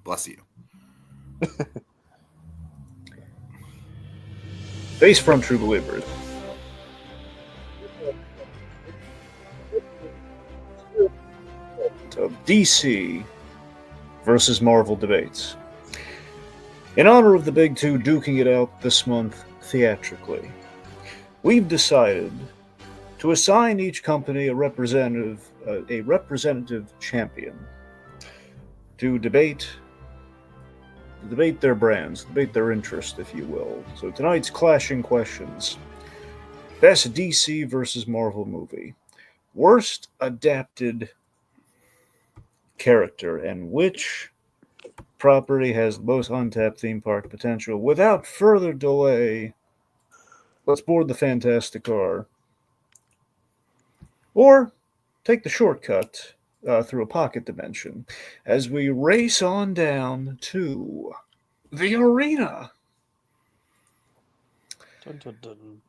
Bless you. Face front, true believers. So DC versus Marvel debates. In honor of the big two duking it out this month theatrically, we've decided to assign each company a representative champion to debate their brands, debate their interest, if you will. So tonight's clashing questions: best DC versus Marvel movie, worst adapted character, and which property has the most untapped theme park potential. Without further delay, let's board the fantastic car, or take the shortcut through a pocket dimension as we race on down to the arena. Dun, dun, dun.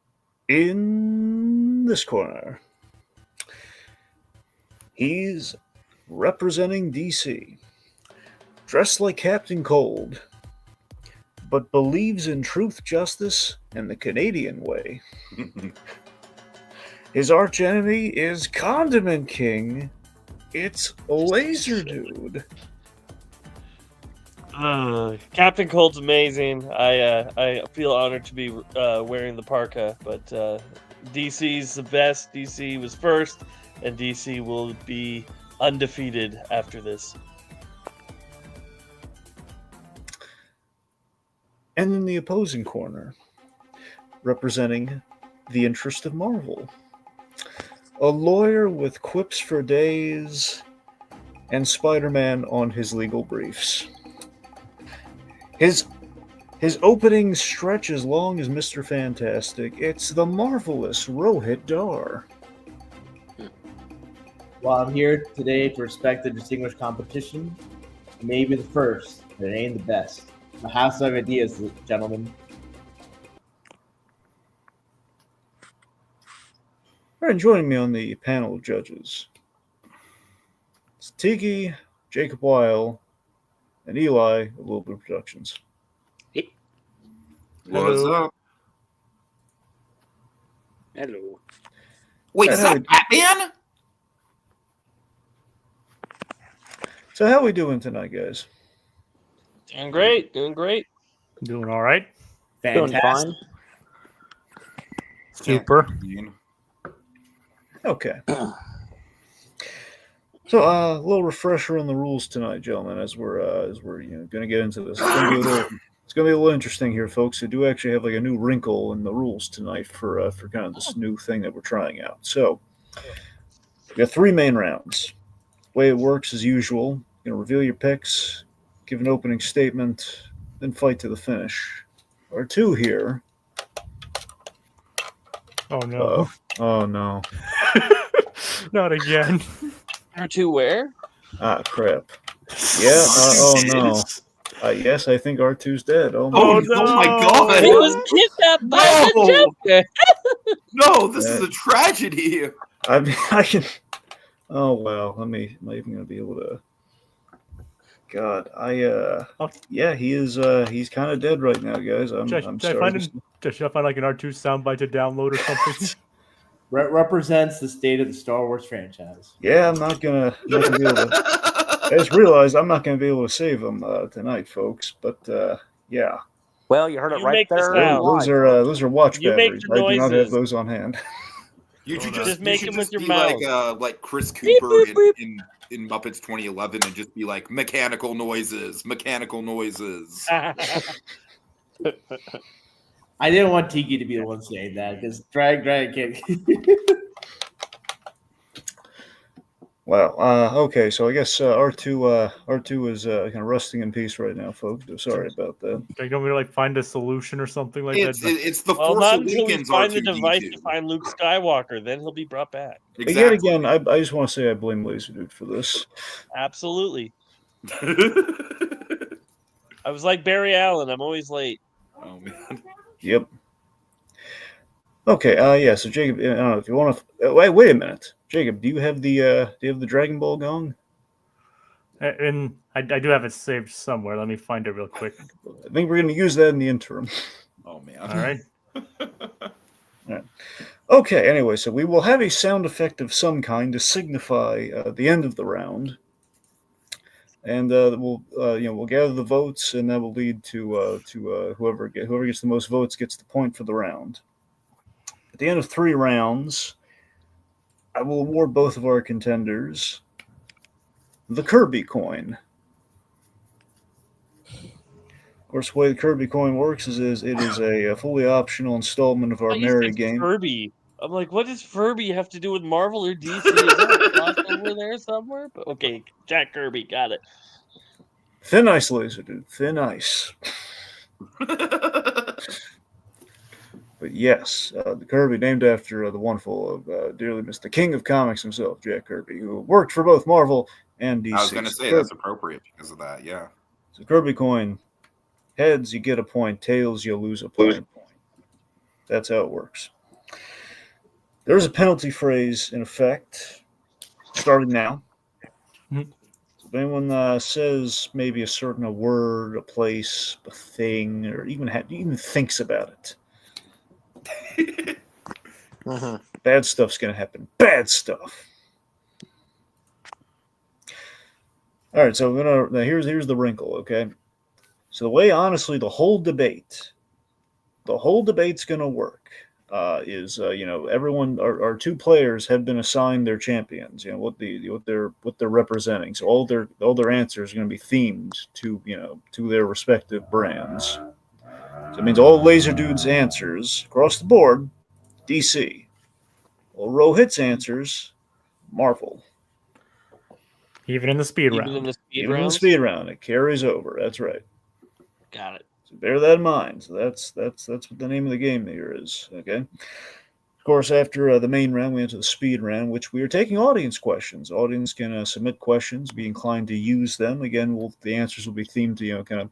In this corner, he's representing DC, dressed like Captain Cold, but believes in truth, justice, and the Canadian way. His archenemy is Condiment King. It's Laser Dude. Captain Cold's amazing. I feel honored to be wearing the parka, but DC's the best. DC was first, and DC will be undefeated after this. And in the opposing corner, representing the interest of Marvel, a lawyer with quips for days and Spider-Man on his legal briefs. His opening stretch as long as Mr. Fantastic. It's the marvelous Rohith Dharr. While I'm here today to respect the distinguished competition, it may be the first, but it ain't the best. I have some ideas, gentlemen. All right, joining me on the panel of judges, it's Tiki, Jacob Weil, and Eli of Little Blue Productions. What's up? Hello. Wait, is that Batman? So how we doing tonight, guys? Doing great. Doing great. Doing all right. Doing Fantastic. fine. Super. Okay. So a little refresher on the rules tonight, gentlemen, as we're going to get into this. It's going to be a little interesting here, folks. We do actually have like a new wrinkle in the rules tonight for kind of this new thing that we're trying out. So we got 3 main rounds. The way it works as usual, you're going to reveal your picks, give an opening statement, then fight to the finish. Our 2 here. Oh no. Oh no. Not again. R2 where? Ah, crap. Yeah, oh no. Yes, I think R2's dead. Oh my, Oh, no. oh my god! He was kidnapped by the Joker. No, this is a tragedy. I can. Oh wow. Am I even gonna be able to? God, yeah, he is. He's kind of dead right now, guys. I'm Should I find like an R2 soundbite to download or something? Represents the state of the Star Wars franchise. Yeah, I'm not gonna be able to. I just realized I'm not gonna be able to save him tonight, folks. But yeah. Well, you heard it You right make the there. sound. Those are watch You make batteries. the I do not have noises. those on hand. You should Just make you them should with your be mouth. like Chris Beep, Cooper beep, beep. in Muppets 2011 and just be like mechanical noises. I didn't want Tiki to be the one saying that because drag can't. Wow. Okay, so I guess R2 is kind of rusting in peace right now, folks. Sorry about that. Like, don't we like find a solution or something like It's that? the Well, Force not until we Awakens find the R2D2. device to find Luke Skywalker. Then he'll be brought back. But yet again, I just want to say I blame Laser Dude for this. Absolutely. I was like Barry Allen. I'm always late. Oh man. Yep. Okay. Yeah. So Jacob, I don't know if you want to wait a minute. Jacob, do you have the Dragon Ball gong? And I do have it saved somewhere. Let me find it real quick. I think we're going to use that in the interim. Oh man. All right. Okay, anyway, so we will have a sound effect of some kind to signify the end of the round, and we'll gather the votes, and that will lead to whoever gets the most votes gets the point for the round. At the end of 3 rounds, I will award both of our contenders the Kirby coin. Of course, the way the Kirby coin works is it is a fully optional installment of our You merry said game. Furby. I'm like, what does Furby have to do with Marvel or DC? Is there a crossover there somewhere? But okay, Jack Kirby, got it. Thin ice, laser dude, thin ice. But yes, the Kirby, named after the wonderful, dearly missed, the king of comics himself, Jack Kirby, who worked for both Marvel and DC. I was going to say that's appropriate because of that. Yeah. So Kirby coin, heads you get a point, tails you lose a point. That's how it works. There's a penalty phrase in effect, starting now. Mhm. So if anyone says maybe a word, a place, a thing, or even thinks about it, bad stuff's going to happen. Bad stuff. All right, so now here's the wrinkle, okay? So the way, honestly, the whole debate's going to work is everyone, our 2 players have been assigned their champions. What they're representing. So all their answers are going to be themed to their respective brands. So it means all Laser Dude's answers across the board, DC. All Rohith's answers, Marvel. Even in the speed Even round. in the speed Even in the rounds? speed round, it carries over. That's right. Got it. So bear that in mind. So that's what the name of the game here is. Okay. Of course, after the main round, we enter the speed round, which we are taking audience questions. Audience can submit questions, be inclined to use them. Again, the answers will be themed to kind of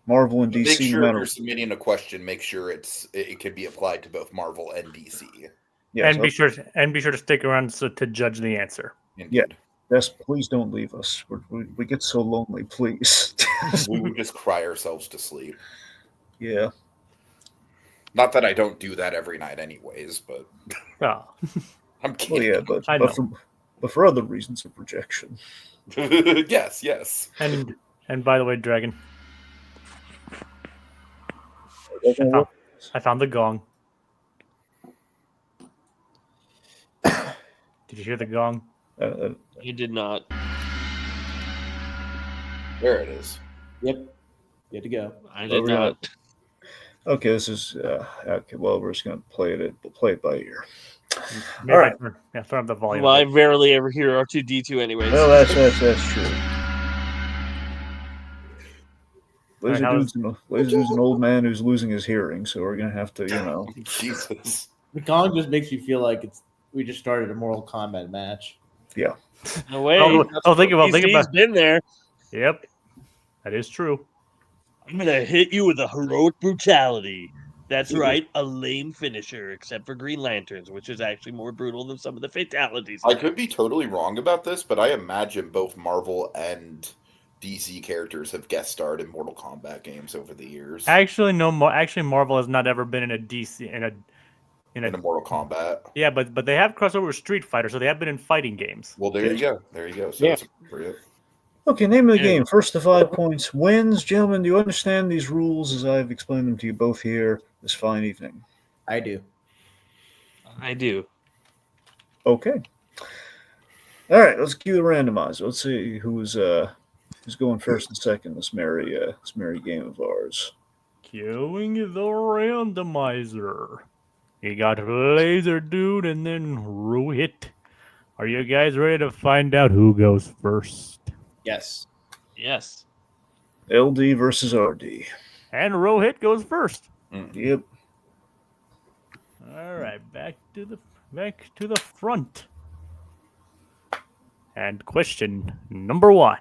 Marvel and DC. Make sure no if you're submitting a question, make sure it can be applied to both Marvel and DC. Yes, and be sure to stick around to judge the answer. Indeed. Yeah. Yes, please don't leave us. We get so lonely, please. We would just cry ourselves to sleep. Yeah. Not that I don't do that every night anyways, but Oh. I'm Well, kidding. yeah, but for other reasons of rejection. Yes. And by the way, Dragon, I found the gong. Did you hear the gong? You did not. There it is. Yep. Good to go. I did we're gonna- not. Okay, this is okay. Well, we're just gonna play it by ear. Maybe All right. Turn up the volume. Well, I rarely ever hear R2D2 anyways. Well, that's true. All right, Laser Dude's an old man who's losing his hearing, so we're gonna have to, Jesus. The gong just makes you feel like we just started a Mortal Kombat match. No way. Think about. He's been there. Yep, that is true. I'm gonna hit you with a heroic brutality. That's right, a lame finisher, except for Green Lanterns, which is actually more brutal than some of the fatalities. I could be totally wrong about this, but I imagine both Marvel and DC characters have guest starred in Mortal Kombat games over the years. Actually, no. Actually, Marvel has not ever been in a DC in a Mortal Kombat. Yeah, but they have crossover with Street Fighter, so they have been in fighting games. Well, there you go. So Yeah. it's appropriate. Okay, name of the Yeah. game. First to 5 points wins. Gentlemen, do you understand these rules as I've explained them to you both here this fine evening? I do. I do. Okay. All right, let's cue the randomizer. Let's see who's going first and second this merry game of ours. Queuing the randomizer. You got Laser Dude and then Rohith. Are you guys ready to find out who goes first? Yes. Yes. LD versus RD. And Rohith goes first. Yep. All right, back to the front. And question number 1.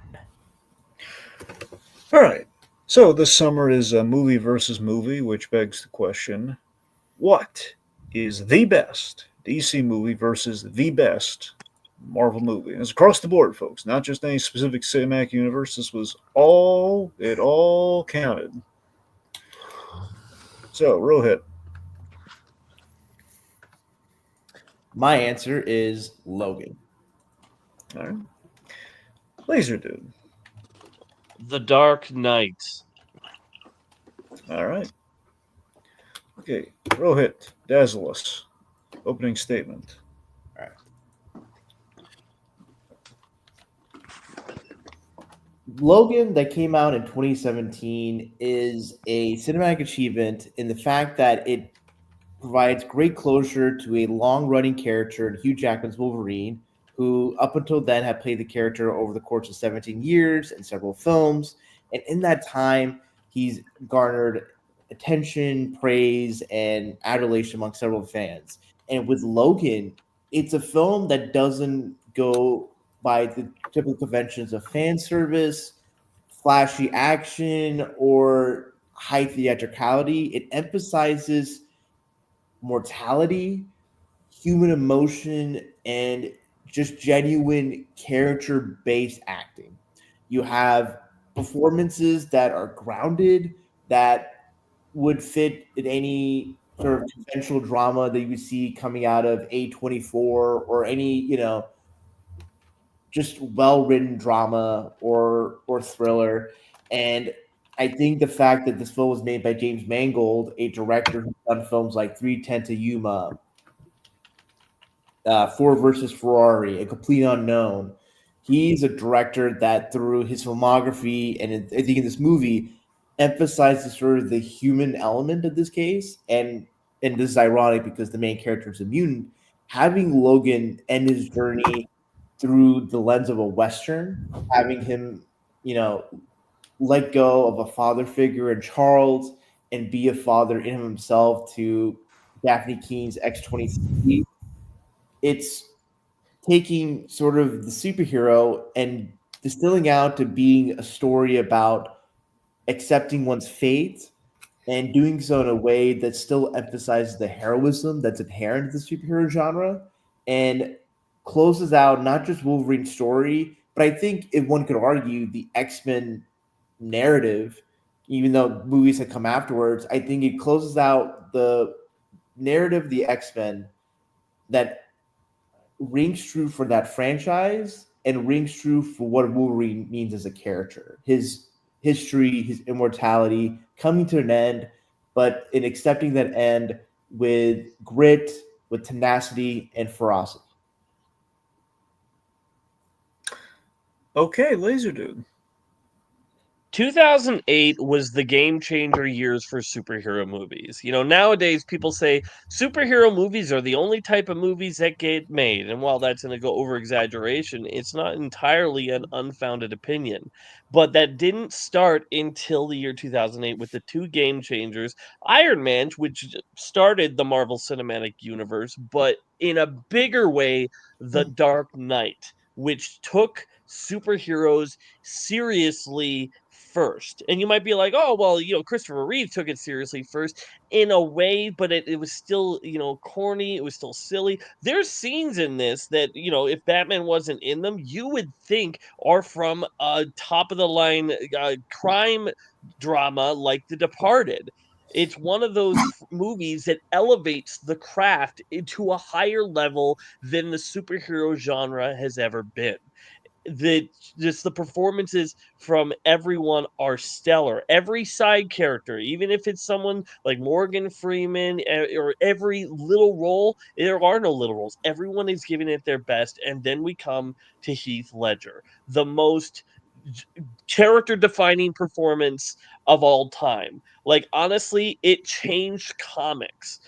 All right. So this summer is a movie versus movie, which begs the question: what is the best DC movie versus the best Marvel movie. And it's across the board, folks, not just any specific cinematic universe. This was it all counted. So, Rohit. My answer is Logan. All right. Laser Dude. The Dark Knight. All right. Okay. Rohit, dazzle us. Opening statement. Logan, that came out in 2017, is a cinematic achievement in the fact that it provides great closure to a long-running character in Hugh Jackman's Wolverine, who up until then had played the character over the course of 17 years and several films. And in that time, he's garnered attention, praise, and adulation among several fans. And with Logan, it's a film that doesn't go by the typical conventions of fan service, flashy action, or high theatricality. It emphasizes mortality, human emotion, and just genuine character-based acting. You have performances that are grounded, that would fit in any sort of conventional drama that you would see coming out of A24 or any, just well-written drama or thriller. And I think the fact that this film was made by James Mangold, a director who's done films like 3:10 to Yuma, Ford versus Ferrari, A Complete Unknown. He's a director that, through his filmography and I think in this movie, emphasizes sort of the human element of this case. And this is ironic because the main character is a mutant. Having Logan end his journey through the lens of a Western, having him, let go of a father figure in Charles and be a father in himself to Daphne Keene's X-23. It's taking sort of the superhero and distilling out to being a story about accepting one's fate and doing so in a way that still emphasizes the heroism that's inherent to the superhero genre and closes out not just Wolverine's story, but I think if one could argue the X-Men narrative, even though movies had come afterwards, I think it closes out the narrative of the X-Men that rings true for that franchise and rings true for what Wolverine means as a character. His history, his immortality coming to an end, but in accepting that end with grit, with tenacity, and ferocity. Okay, Laser Dude. 2008 was the game changer years for superhero movies. Nowadays people say superhero movies are the only type of movies that get made. And while that's going to go over exaggeration, it's not entirely an unfounded opinion. But that didn't start until the year 2008 with the two game changers, Iron Man, which started the Marvel Cinematic Universe, but in a bigger way, The Dark Knight, which took superheroes seriously first. And you might be like, oh, well, Christopher Reeve took it seriously first in a way, but it was still, corny. It was still silly. There's scenes in this that, if Batman wasn't in them, you would think are from a top of the line crime drama like The Departed. It's one of those movies that elevates the craft into a higher level than the superhero genre has ever been. The performances from everyone are stellar. Every side character, even if it's someone like Morgan Freeman or every little role, there are no little roles. Everyone is giving it their best. And then we come to Heath Ledger, the most character defining performance of all time. Like, honestly, it changed comics.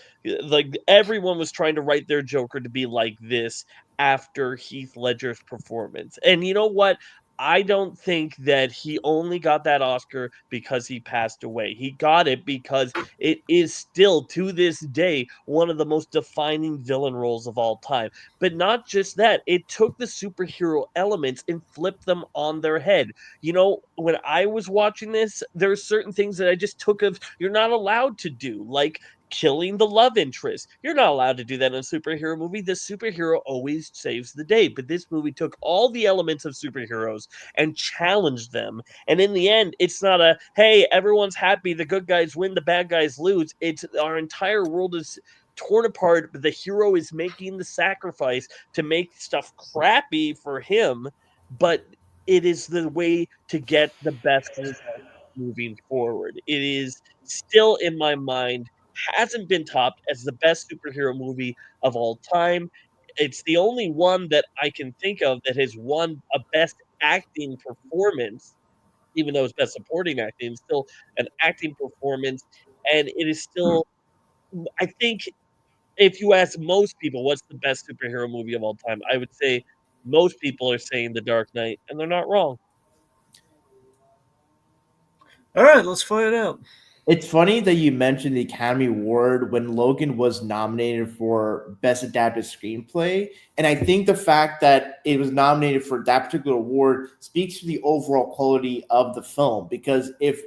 Like, everyone was trying to write their Joker to be like this after Heath Ledger's performance. And you know what? I don't think that he only got that Oscar because he passed away. He got it because it is still, to this day, one of the most defining villain roles of all time. But not just that, it took the superhero elements and flipped them on their head. when I was watching this, there are certain things that I just took of you're not allowed to do, like killing the love interest. You're not allowed to do that in a superhero movie. The superhero always saves the day. But this movie took all the elements of superheroes and challenged them. And in the end, it's not a, hey, everyone's happy, the good guys win, the bad guys lose. It's our entire world is torn apart, but the hero is making the sacrifice to make stuff crappy for him. But it is the way to get the best result moving forward. It is still in my mind, hasn't been topped as the best superhero movie of all time. It's the only one that I can think of that has won a best acting performance, even though it's best supporting acting, it's still an acting performance. And it is still, I think, if you ask most people what's the best superhero movie of all time, I would say most people are saying The Dark Knight, and they're not wrong. All right, let's find out. It's funny that you mentioned the Academy Award when Logan was nominated for Best Adapted Screenplay. And I think the fact that it was nominated for that particular award speaks to the overall quality of the film. Because if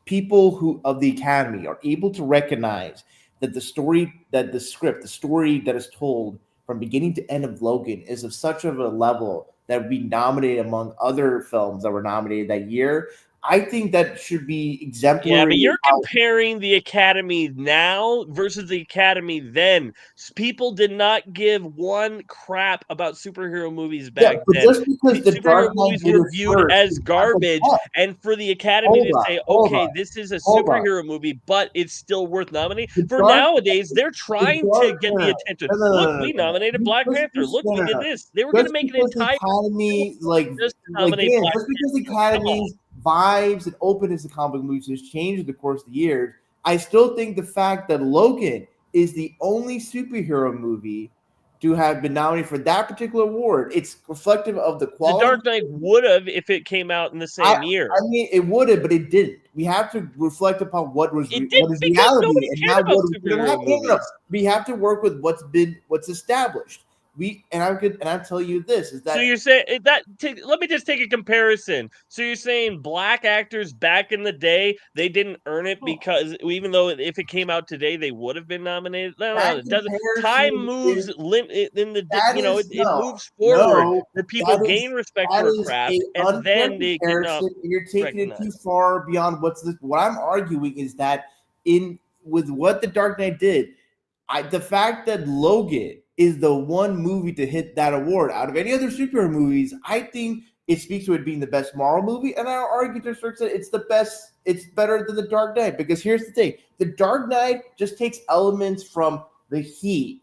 people who of the Academy are able to recognize that the story, that the script, the story that is told from beginning to end of Logan is of such of a level that would be nominated among other films that were nominated that year, I think that should be exemplary. Yeah, but you're comparing the Academy now versus the Academy then. People did not give one crap about superhero movies back then. Just because the Superhero Dark Knight movies were viewed as garbage, and for the Academy to say, okay, this is a superhero movie, but it's still worth nominating. For nowadays, they're trying to get the attention. Look, we nominated Black Panther. Look, we did this. They were going to make an entire Academy, just because the Academy's vibes and openness to comic movies has changed in the course of the years, I still think the fact that Logan is the only superhero movie to have been nominated for that particular award, it's reflective of the quality. The Dark Knight would have if it came out in the same year. I mean, it would have, but it didn't. We have to reflect upon what is reality and not what we have to work with what's established. I'll tell you this is that. So you're saying that? Let me just take a comparison. So you're saying black actors back in the day they didn't earn it because even though if it came out today they would have been nominated. No, it doesn't. Time moves in the it moves forward. The people gain respect for a craft, and then they get You're taking it too far beyond what I'm arguing is that with what the Dark Knight did, the fact that Logan is the one movie to hit that award out of any other superhero movies, I think it speaks to it being the best Marvel movie. And I'll argue to a certain extent it's the best, it's better than The Dark Knight. Because here's the thing. The Dark Knight just takes elements from Heat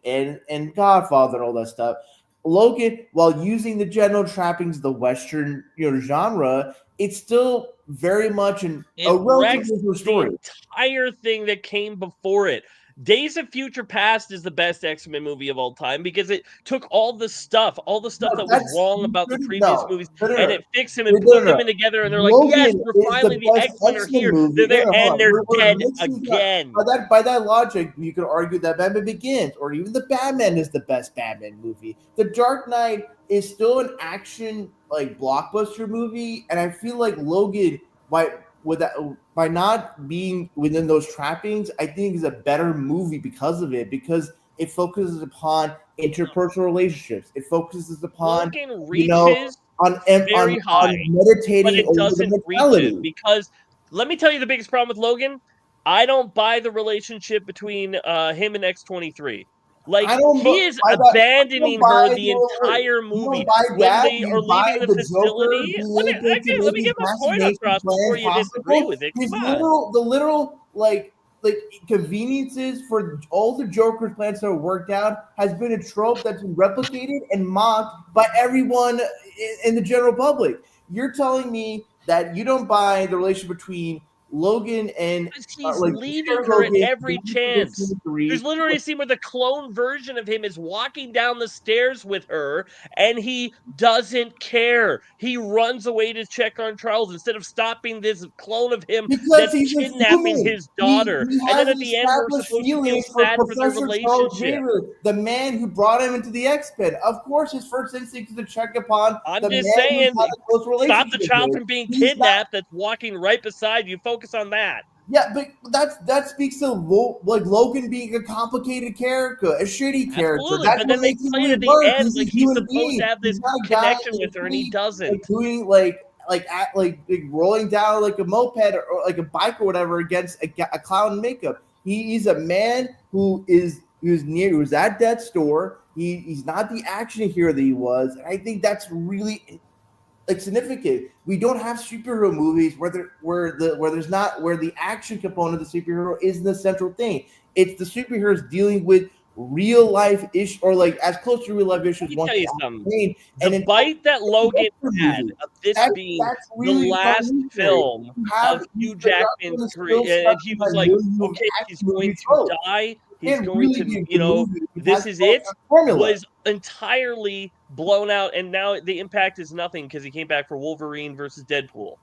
and Godfather and all that stuff. Logan, while using the general trappings of the Western genre, it's still very much a relatively story. The entire thing that came before it. Days of Future Past is the best X-Men movie of all time because it took all the stuff that was wrong about the previous movies, and it fixed them and put them in together, and they're like, yes, we're finally, the X-Men are here. They're there, and they're dead again. By that logic, you could argue that Batman Begins, or even the Batman is the best Batman movie. The Dark Knight is still an action, blockbuster movie, and I feel like Logan, by not being within those trappings, I think is a better movie because of it, because it focuses upon interpersonal relationships. It focuses upon on meditating, but it doesn't reach it because let me tell you the biggest problem with Logan. I don't buy the relationship between him and X-23. He is abandoning her the entire movie when they are leaving the facility. Let me get my point across before you disagree with it. Come on. The literal conveniences for all the Joker's plans that are worked out has been a trope that's been replicated and mocked by everyone in the general public. You're telling me that you don't buy the relationship between Logan and He's like leaving Peter her at Logan every going to chance. the C3. There's literally a scene where the clone version of him is walking down the stairs with her, and he doesn't care. He runs away to check on Charles instead of stopping this clone of him Because that's he's a kidnapping human. his daughter. He And then has at the end, we're established supposed to feel feelings for sad for their Professor Charles relationship. Xavier, the man who brought him into the X-Men. Of course, his first instinct is to check upon I'm the just man saying, who had a close relationship stop the child with. from being He's not- kidnapped that's walking right beside you. Focus on that. Yeah, but that speaks to like Logan being a complicated character, a shitty character. Absolutely, That's but what then they makes him play it at the work. end like a he's human supposed being. to have this He's not a guy connection with her, and he like doesn't. doing rolling down like a moped or like a bike or whatever against a clown in makeup. He's a man who's at death's door. He's not the action hero that he was. And I think that's really like significant. We don't have superhero movies where the action component of the superhero isn't the central thing. It's the superheroes dealing with real life issues, or like as close to real life issues. Let me tell you something. And The bite that Logan had of this being the last film of Hugh Jackman's career, and he was like, okay, he's going to die. He's going to, this is it, was entirely blown out, and now the impact is nothing because he came back for Wolverine versus Deadpool.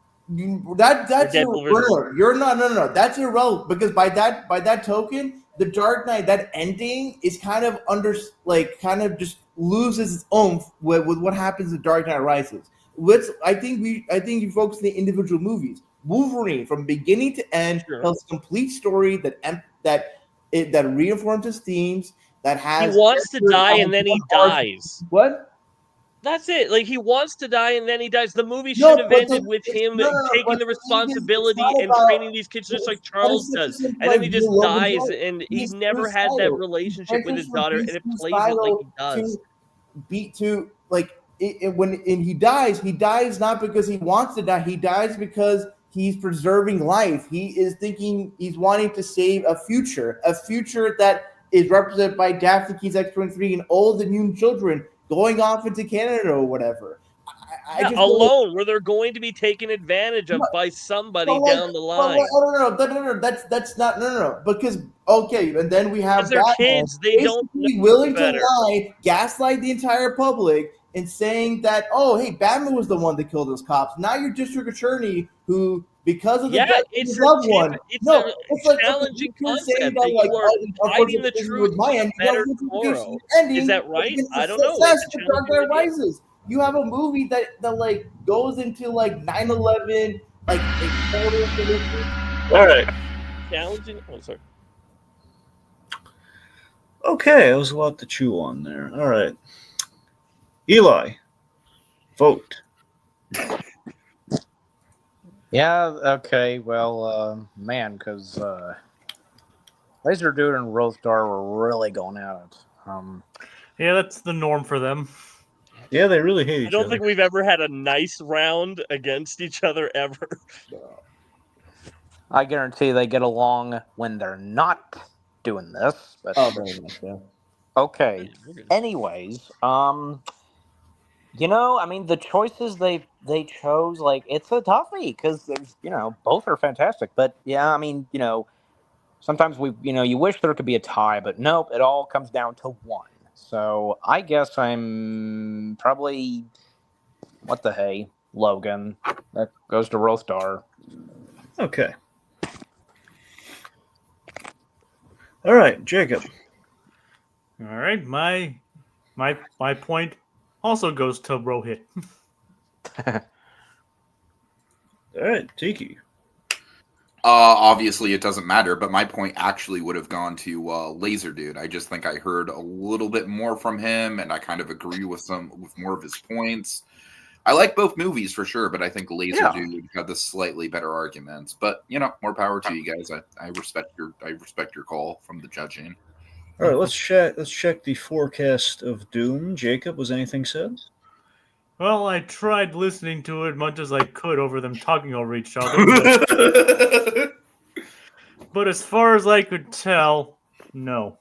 That's irrelevant. No. That's irrelevant because by that token, the Dark Knight, that ending is kind of just loses its oomph with what happens in Dark Knight Rises. I think you focus on the individual movies. Wolverine, from beginning to end, tells a complete story that reinforms his themes. That has he wants to die and then he dies. What? That's it. Like, he wants to die and then he dies. The movie should have ended with him taking the responsibility and training these kids just like Charles does. And then he just dies, and he never had that relationship with his daughter, and it plays it like he does. When he dies not because he wants to die. He dies because he's preserving life. He's wanting to save a future that is represented by Daphne Keys X-23 and all the mutant children going off into Canada or whatever. Alone, where they're going to be taken advantage of by somebody down the line. No. That's not because and then we have they're kids. They don't know willing better. to lie, gaslight the entire public, and saying that Batman was the one that killed those cops. Now you're district attorney who, because of the death of his loved one. It's a challenging concept that you are hiding the truth for a better tomorrow. Is that right? I don't know. Dark Knight Rises. You have a movie that goes into 9/11, all right. Challenging. Oh, sorry. Okay, that was a lot to chew on there. All right. Eli, vote. Yeah, okay. Well, man, because Laser Dude and Rohith Dharr were really going at it. Yeah, that's the norm for them. Yeah, they really hate each other. I don't think we've ever had a nice round against each other ever. I guarantee they get along when they're not doing this. But very much, yeah. Okay. Anyways, the choices they chose, it's a toughie because there's, both are fantastic. But yeah, sometimes you wish there could be a tie, but nope, it all comes down to one. So I guess I'm probably, what the hey, Logan. That goes to Rohith Dharr. Okay. All right, Jacob. All right, my point also goes to Rohith. All right, Tiki. Obviously, it doesn't matter, but my point actually would have gone to Laser Dude. I just think I heard a little bit more from him, and I kind of agree with more of his points. I like both movies for sure, but I think Laser Dude had the slightly better arguments. But more power to you guys. I respect your call from the judging. All right, let's check the forecast of doom. Jacob, was anything said? Well, I tried listening to it much as I could over them talking over each other. But as far as I could tell, no.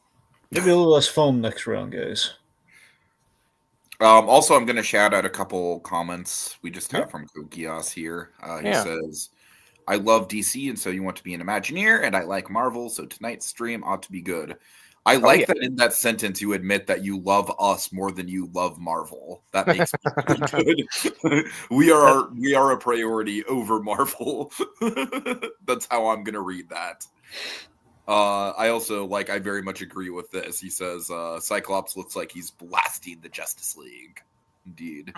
Maybe a little less foam next round, guys. Also, I'm going to shout out a couple comments we just have from Kokias here. He says, I love DC, and so you want to be an Imagineer, and I like Marvel, so tonight's stream ought to be good. I like that in that sentence you admit that you love us more than you love Marvel. That makes me good. we are a priority over Marvel. That's how I'm gonna read that. I also I very much agree with this. He says Cyclops looks like he's blasting the Justice League. Indeed.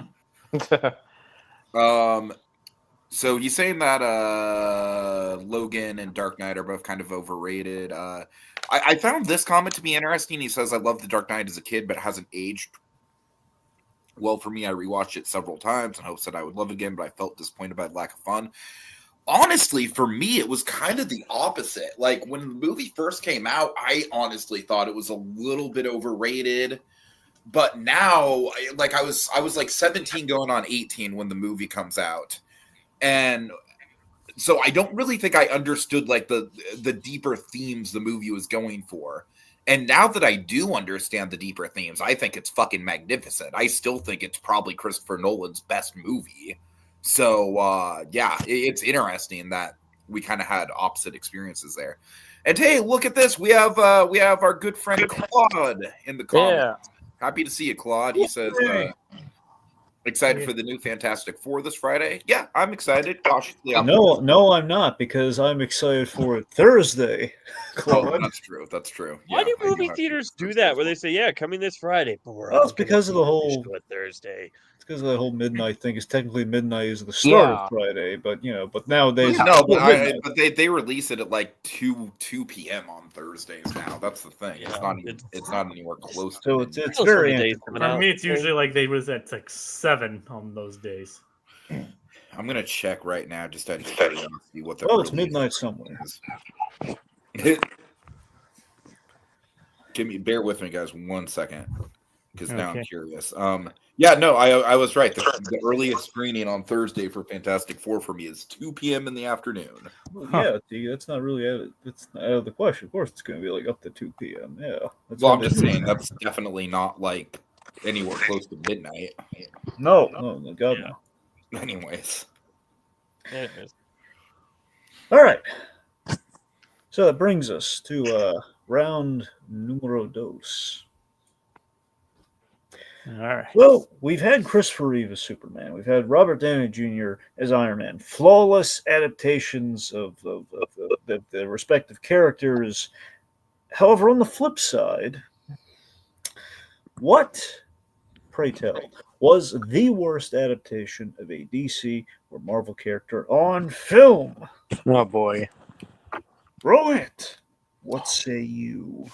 So he's saying that Logan and Dark Knight are both kind of overrated. I found this comment to be interesting. He says, I loved The Dark Knight as a kid, but it hasn't aged well for me. I rewatched it several times and hopes that I would love it again, but I felt disappointed by the lack of fun. Honestly, for me, it was kind of the opposite. Like, when the movie first came out, I honestly thought it was a little bit overrated. But now, like, I was like 17 going on 18 when the movie comes out. And so I don't really think I understood like the deeper themes the movie was going for. And now that I do understand the deeper themes, I think it's fucking magnificent. I still think it's probably Christopher Nolan's best movie. So yeah, it's interesting that we kind of had opposite experiences there. And hey, look at this. We have our good friend Claude in the comments. Yeah. Happy to see you, Claude. He says excited for the new Fantastic Four this Friday? Yeah, I'm excited. Cautiously optimistic. No, I'm not, because I'm excited for it Thursday. Oh, that's true. That's true. Why do movie theaters do that? Where they say, "Yeah, coming this Friday," but we're Well, it's because of the whole Thursday. It's because of that whole midnight thing. Is technically midnight is the start of Friday, but but nowadays but they release it at like 2 p.m. on Thursdays now. That's the thing. Yeah, it's not anywhere close. So to it's very For me, it's usually like they was at like 7 on those days. I'm gonna check right now just to see what the it's midnight somewhere. Bear with me, guys, 1 second, because now I'm curious. Yeah, no, I was right. The earliest screening on Thursday for Fantastic Four for me is 2 p.m. in the afternoon. Well, yeah, that's not really out of the question. Of course, it's going to be like up to 2 p.m. Yeah. Well, I'm just saying that's definitely not like anywhere close to midnight. No, God, no. Anyways. All right. So that brings us to round numero dos. All right. Well, we've had Christopher Reeve as Superman. We've had Robert Downey Jr. as Iron Man. Flawless adaptations of the respective characters. However, on the flip side, what, pray tell, was the worst adaptation of a DC or Marvel character on film? Oh, boy. Rohith, what say you?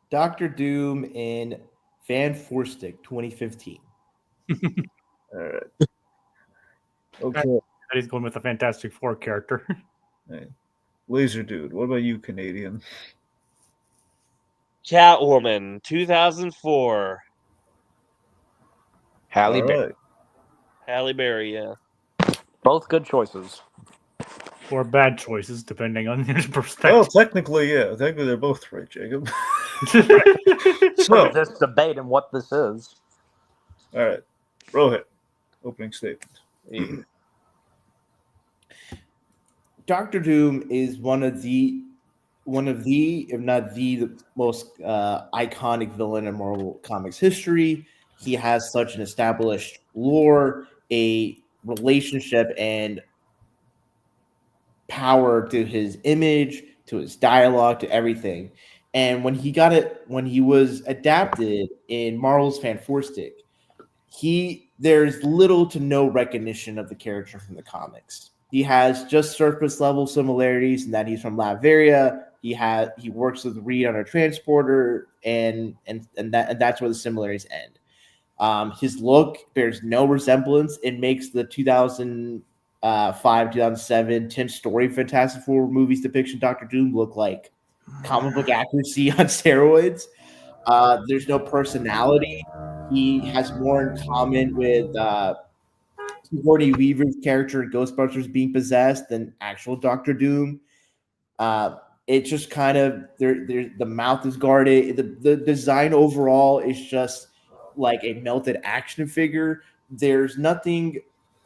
Dr. Doom in Van Forstic 2015. All right. Okay. He's going with the Fantastic Four character. Hey. Laser Dude, what about you, Canadian? Catwoman, 2004. Halle Berry. Halle Berry, yeah. Both good choices. Or bad choices, depending on your perspective. Well, technically, yeah. Technically, they're both right, Jacob. So this debate and what this is. All right. Rohith, opening statement. Dr. Doom is one of the, if not the most iconic villain in Marvel Comics history. He has such an established lore, a relationship, and power to his image, to his dialogue, to everything. And when he was adapted in Marvel's Fan Forstic, there's little to no recognition of the character from the comics. He has just surface level similarities in that he's from Latveria. He works with Reed on a transporter, and that's where the similarities end. His look bears no resemblance. It makes the 2005, 2007 Tim Story Fantastic Four movies depiction Dr. Doom look like comic book accuracy on steroids. There's no personality. He has more in common with Sigourney Weaver's character in Ghostbusters being possessed than actual Dr. Doom. It's just kind of the mouth is guarded. The design overall is just like a melted action figure. There's nothing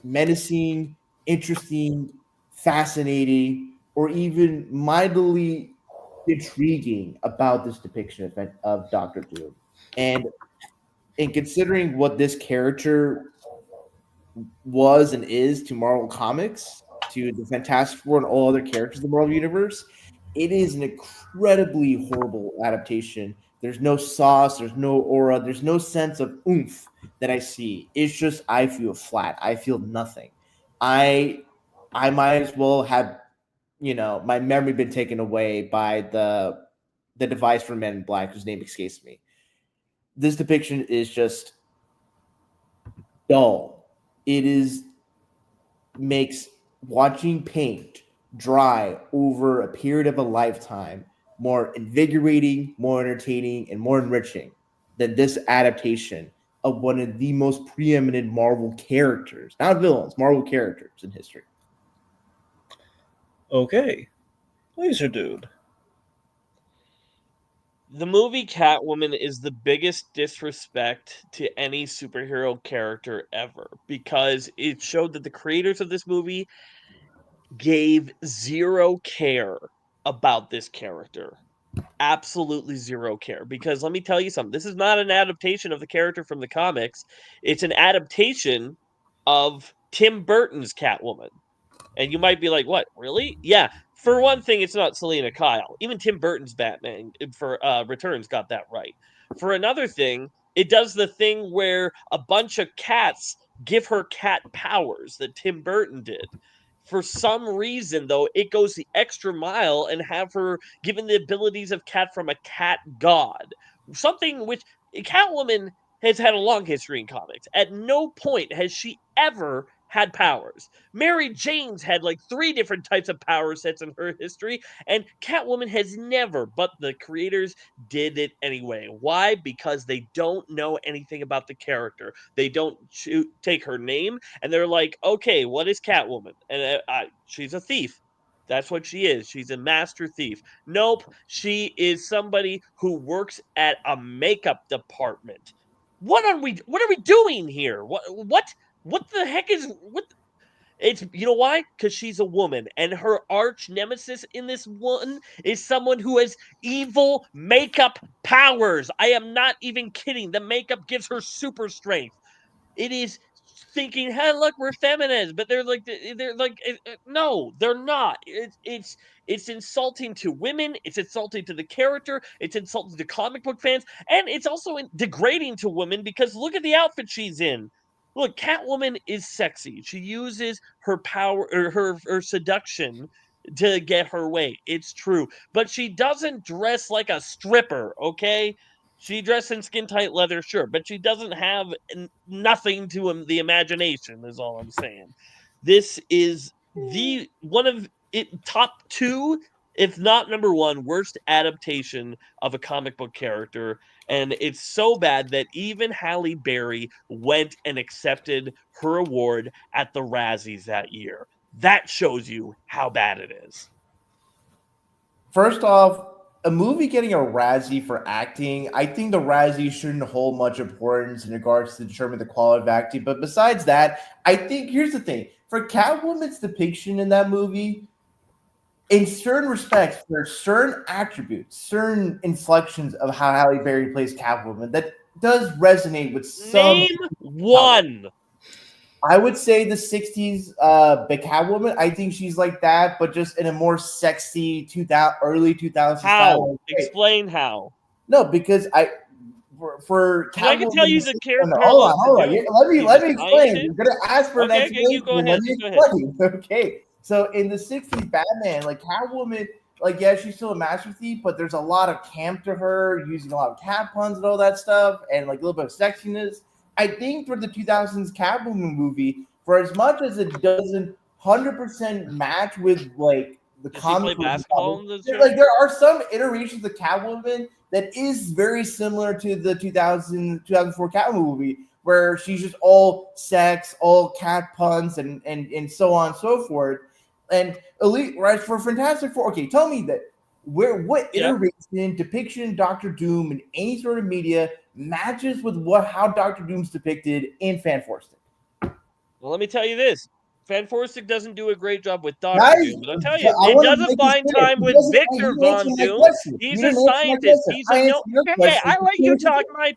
menacing interesting, fascinating, or even mildly intriguing about this depiction of Doctor Doom. And in considering what this character was and is to Marvel Comics, to the Fantastic Four and all other characters in the Marvel Universe, it is an incredibly horrible adaptation. There's no sauce, there's no aura, there's no sense of oomph that I see. It's just I feel flat. I feel nothing. I might as well have, my memory been taken away by the device from Men in Black, whose name escapes me. This depiction is just dull. Makes watching paint dry over a period of a lifetime more invigorating, more entertaining, and more enriching than this adaptation of one of the most preeminent Marvel characters, not villains, Marvel characters in history. Okay. Laser Dude. The movie Catwoman is the biggest disrespect to any superhero character ever, because it showed that the creators of this movie gave zero care about this character. Absolutely zero care. Because let me tell you something, this is not an adaptation of the character from the comics. It's an adaptation of Tim Burton's Catwoman. And you might be like, what, really? Yeah. For one thing, it's not Selena Kyle. Even Tim Burton's Batman for Returns got that right. For another thing, it does the thing where a bunch of cats give her cat powers that Tim Burton did. For some reason, though, it goes the extra mile and have her given the abilities of cat from a cat god. Something which Catwoman has had a long history in comics. At no point has she ever had powers. Mary Jane's had like 3 different types of power sets in her history, and Catwoman has never, but the creators did it anyway. Why? Because they don't know anything about the character. They don't take her name, and they're like, okay, what is Catwoman? And she's a thief. That's what she is. She's a master thief. Nope, she is somebody who works at a makeup department. What are we doing here? What the heck is what? It's, you know why? Because she's a woman, and her arch nemesis in this one is someone who has evil makeup powers. I am not even kidding. The makeup gives her super strength. It is thinking, hey, look, we're feminists, but they're like, no, they're not. It's insulting to women. It's insulting to the character. It's insulting to comic book fans, and it's also degrading to women because look at the outfit she's in. Look, Catwoman is sexy. She uses her power or her seduction to get her way. It's true. But she doesn't dress like a stripper, okay? She dressed in skin tight leather, sure, but she doesn't have nothing to the imagination, is all I'm saying. This is the one of it top 2, if not number 1, worst adaptation of a comic book character. And it's so bad that even Halle Berry went and accepted her award at the Razzies that year. That shows you how bad it is. First off, a movie getting a Razzie for acting, I think the Razzie shouldn't hold much importance in regards to determine the quality of acting. But besides that, I think here's the thing. For Catwoman's depiction in that movie, in certain respects, there are certain attributes, certain inflections of how Halle Berry plays Catwoman that does resonate with some. Name one. I would say the 60s Catwoman. I think she's like that, but just in a more sexy early 2000s style. Explain how. No, because for Catwoman, I can tell you the character. Hold on. Let me explain. You're gonna ask for an explanation. You go ahead. Okay. So in the 60s Batman, like Catwoman, like, yeah, she's still a master thief, but there's a lot of camp to her, using a lot of cat puns and all that stuff, and like a little bit of sexiness. I think for the 2000s Catwoman movie, for as much as it doesn't 100% match with like the comic, like there are some iterations of Catwoman that is very similar to the 2004 Catwoman movie, where she's just all sex, all cat puns, and so on and so forth. And Elite, right, for Fantastic Four, okay, tell me that what iteration, depiction, Doctor Doom in any sort of media matches with how Doctor Doom's depicted in Fan4Stick? Well, let me tell you this. Van Forstig doesn't do a great job with Doctor Guys, Doom, but I'll tell I you, he want to doesn't make this find clear. time He with doesn't- Victor he didn't Von answer my Doom. question. He's You a didn't answer my scientist. question. He's I a no. answered your Hey, question. I let you Here's the talk. thing. My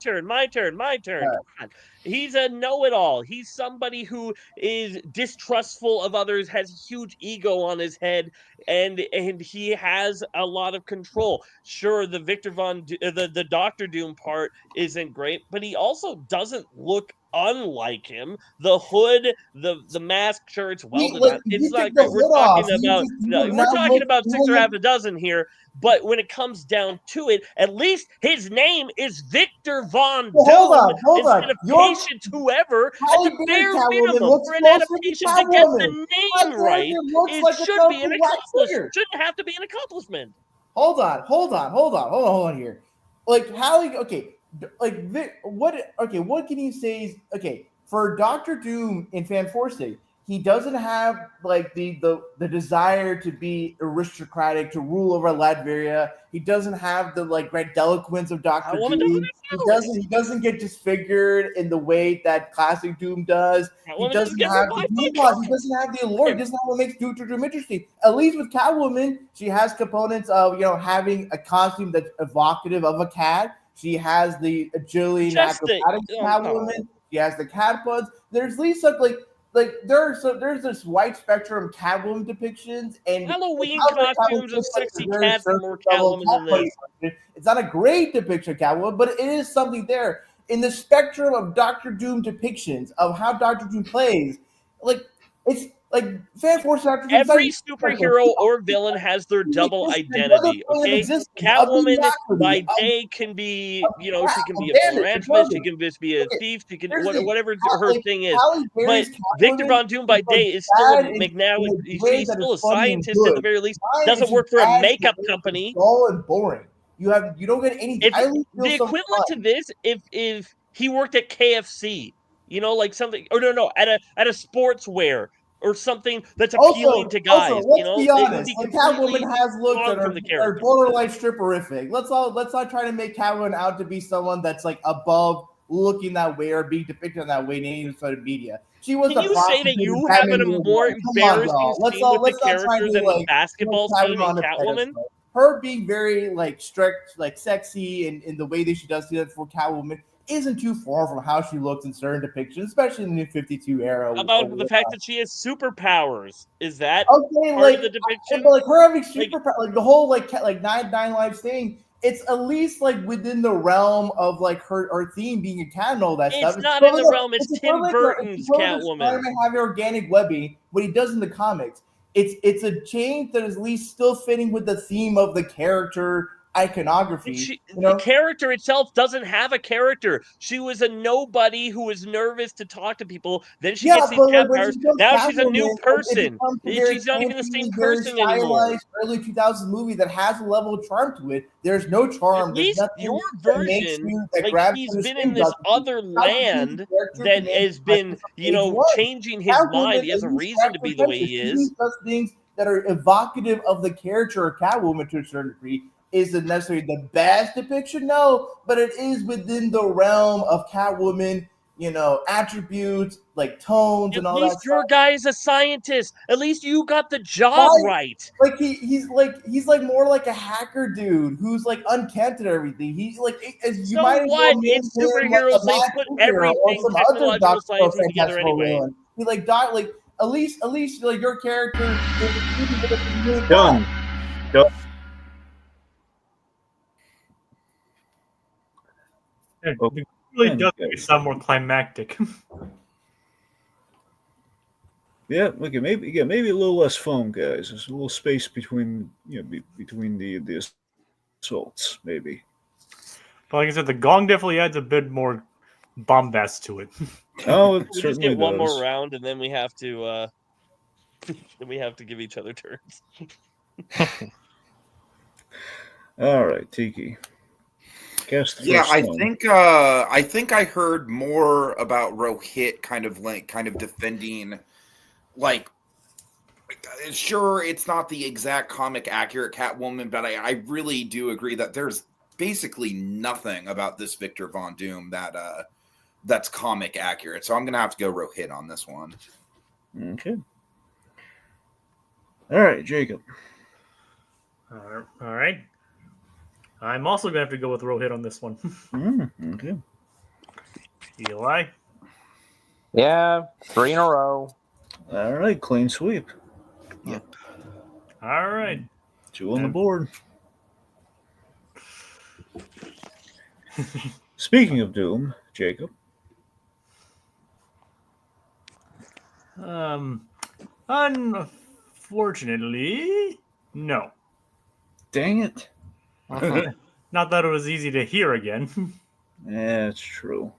turn. All Come on. He's a know-it-all. He's somebody who is distrustful of others, has a huge ego on his head, and he has a lot of control. Sure, the the Doctor Doom part isn't great, but he also doesn't look unlike him. The hood, the mask, sure, it's well done. It's You not took the great. We're hood talking off. You about just- you would we're not talking look- about you 6 or would- half a dozen here. But when it comes down to it, at least his name is Victor Von Doom Hold on. instead of Your Patience whoever. At Halle the Berry bare Catwoman minimum, looks for an closer to adaptation to get the Catwoman. name Black right, Panther looks it like a should be an colorful white accomplishment. square. Shouldn't have to be an accomplishment. Hold on here. Like Halle, okay, like what can you say is okay for Doctor Doom in Fan Forstig? He doesn't have like the desire to be aristocratic, to rule over Latveria. He doesn't have the like grandiloquence of Doctor Catwoman Doom. doesn't He doesn't get disfigured in the way that classic Doom does. He Catwoman doesn't get have her the 5 foot nuance. He doesn't have the allure. He doesn't have what makes Doctor Doom interesting. At least with Catwoman, she has components of having a costume that's evocative of a cat. She has the agility and acrobatics of Catwoman. She has the cat buds. There's at least something there's this wide spectrum of Catwoman depictions and Halloween Catwoman costumes of looks like sexy a very cats are more surface level Catwoman than this. It's not a great depiction of Catwoman, but it is something there. In the spectrum of Doctor Doom depictions of how Doctor Doom plays, it's like Fan Force Doctor Doom. Every superhero or villain has their double identity. Okay, Catwoman by day can be, she can be a philanthropist, she can just be a thief, she can whatever her thing is. But Victor Von Doom by day is still a MacLeod. He's still a scientist at the very least. Doesn't work for a makeup company. Dull and boring. You don't get any. The equivalent to this, if he worked at KFC, like something, or no, at a sportswear or something that's appealing to guys. Let's be honest. Catwoman has looks that are borderline stripperific. Let's not try to make Catwoman out to be someone that's like above looking that way or being depicted in that way in any sort of media. She was. Can you say that you have a more embarrassing scene with the characters than the basketball scene in Catwoman? Her being very strict, sexy, and in the way that she does that for Catwoman isn't too far from how she looks in certain depictions, especially in the New 52 era. How about the fact that she has superpowers? Is that part of the depiction? But her having superpowers, the whole Nine Lives thing, it's at least within the realm of her theme being a cat and all that stuff. It's not in the realm. It's Tim Burton's Catwoman. Spider-Man having organic webbing, what he does in the comics. It's a change that is at least still fitting with the theme of the character iconography. The character itself doesn't have a character. She was a nobody who was nervous to talk to people. Then she gets these cat powers. Now she's a new person. She's not even the same person anymore. Early 2000s movie that has a level of charm to it. There's no charm. At least your version, he's been in this other land that has been, changing his mind. He has a reason to be the way he is. Things that are evocative of the character of Catwoman to a certain degree. Isn't necessarily the best depiction, no, but it is within the realm of Catwoman, attributes tones and all that. At least your guy is a scientist. At least you got the job right. He's more like a hacker dude who's uncanny and everything. He's as you might what? In superheroes, they put everything technological science together anyway. He at least your character. Done. It really does sound more climactic. Yeah, maybe a little less foam, guys. There's a little space between between the assaults, maybe. But like I said, the gong definitely adds a bit more bombast to it. Oh, it we certainly just get one does. more round, and then we have to give each other turns. All right, Tiki. I think I heard more about Rohith kind of defending, sure, it's not the exact comic accurate Catwoman, but I really do agree that there's basically nothing about this Victor Von Doom that's comic accurate. So I'm gonna have to go Rohith on this one. Okay. All right, Jacob. All right. I'm also gonna have to go with Rohit on this one. Okay. Eli. Yeah, 3 in a row. All right, clean sweep. Yep. All right. 2 on the board. Speaking of Doom, Jacob. Unfortunately, no. Dang it. Not that it was easy to hear again. Yeah, it's true.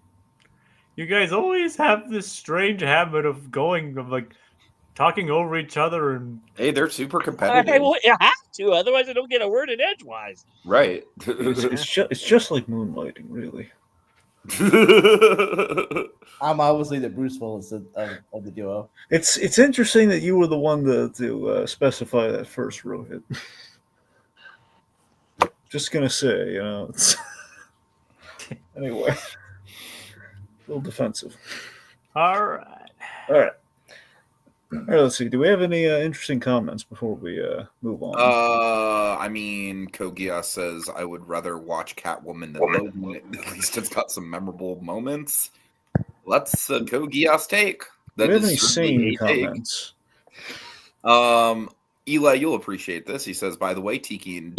You guys always have this strange habit of talking over each other and Hey, they're super competitive. You have to, otherwise I don't get a word in edgewise. Right. It's just like moonlighting, really. I'm obviously the Bruce Willis of the duo. It's interesting that you were the one to specify that first, Rohit. Just gonna say, it's anyway. A little defensive. all right. All right. All right, let's see. Do we have any interesting comments before we move on? I mean, Kogia says I would rather watch Catwoman than Logan. At least it's got some memorable moments. Let's Kogia's take. Do That we have is any certainly sane a take. comments? Eli, you'll appreciate this. He says, by the way, Tiki and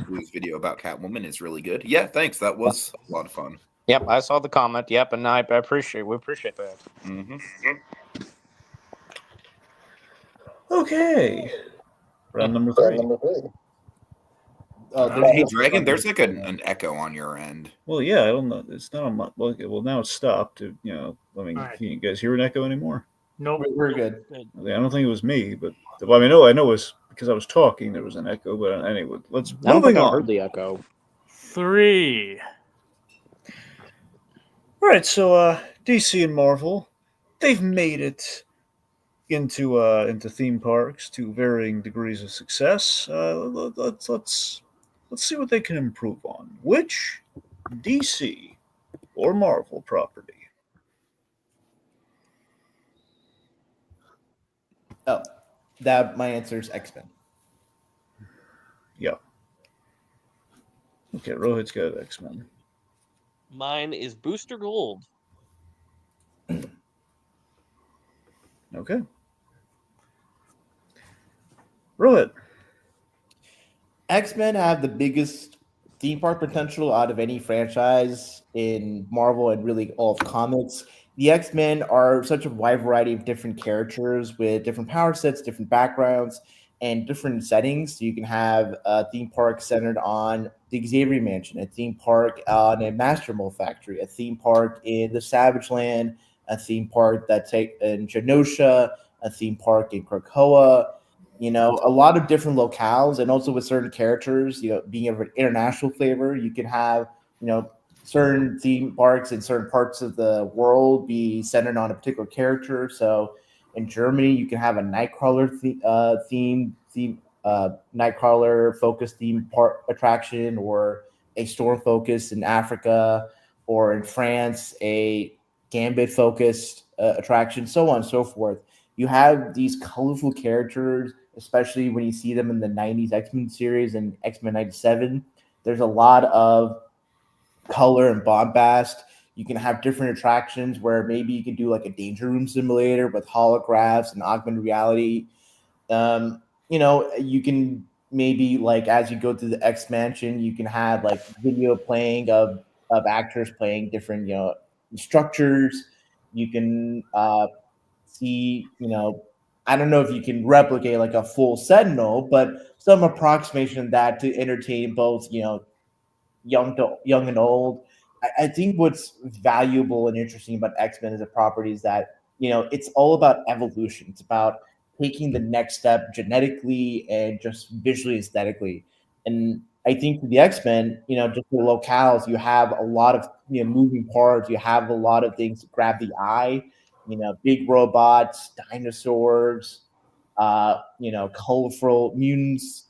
Blue's video about Catwoman is really good. Yeah, thanks. That was a lot of fun. Yep, I saw the comment. Yep, and we appreciate that. Mm-hmm. Okay. Round number 3. Hey, Dragon, there's like an echo on your end. Well, yeah, I don't know. It's not on my. Well, now it's stopped. I mean, All right. can you guys hear an echo anymore? Nope. We're good. I don't think it was me, but I know it was because I was talking. There was an echo, but anyway, let's I don't moving think I on. heard the echo. 3. All right, so DC and Marvel, they've made it into theme parks to varying degrees of success. Let's see what they can improve on. Which DC or Marvel property? Oh, that my answer is X-Men. Yeah. Okay, Rohit's got X-Men. Mine is Booster Gold. Okay. Rohit. X-Men have the biggest theme park potential out of any franchise in Marvel and really all of comics. The X-Men are such a wide variety of different characters with different power sets, different backgrounds, and different settings. So you can have a theme park centered on the Xavier Mansion, a theme park on a Master Mold factory, a theme park in the Savage Land, a theme park that's in Genosha, a theme park in Krakoa. A lot of different locales, and also with certain characters, being of an international flavor, you can have, certain theme parks in certain parts of the world be centered on a particular character. So in Germany, you can have a Nightcrawler Nightcrawler focused theme park attraction, or a Storm focused in Africa, or in France, a Gambit focused attraction, so on and so forth. You have these colorful characters, especially when you see them in the 90s X-Men series and X-Men 97. There's a lot of color and bombast. You can have different attractions where maybe you can do like a danger room simulator with holographs and augmented reality. You can maybe, like, as you go through the X Mansion, you can have like video playing of actors playing different structures. You can see, I don't know if you can replicate like a full Sentinel, but some approximation of that to entertain both, young and old. I think what's valuable and interesting about X-Men as a property is that, it's all about evolution. It's about taking the next step genetically and just visually, aesthetically. And I think for the X-Men, just the locales, you have a lot of moving parts. You have a lot of things that grab the eye. Big robots, dinosaurs, colorful mutants,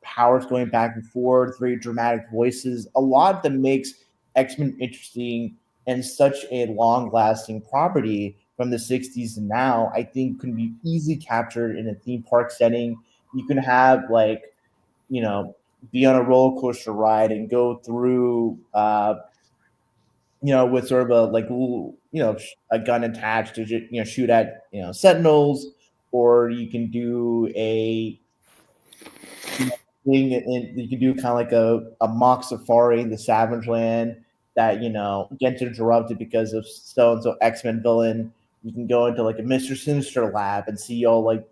powers going back and forth, very dramatic voices. A lot that makes X-Men interesting and such a long-lasting property from the 60s and now, I think can be easily captured in a theme park setting You can have like, be on a roller coaster ride and go through, with sort of a like a gun attached to shoot at sentinels, or you can do a thing, and you can do kind of like a mock safari in the Savage Land that gets interrupted because of so and so X-Men villain. You can go into like a Mr. Sinister lab and see all like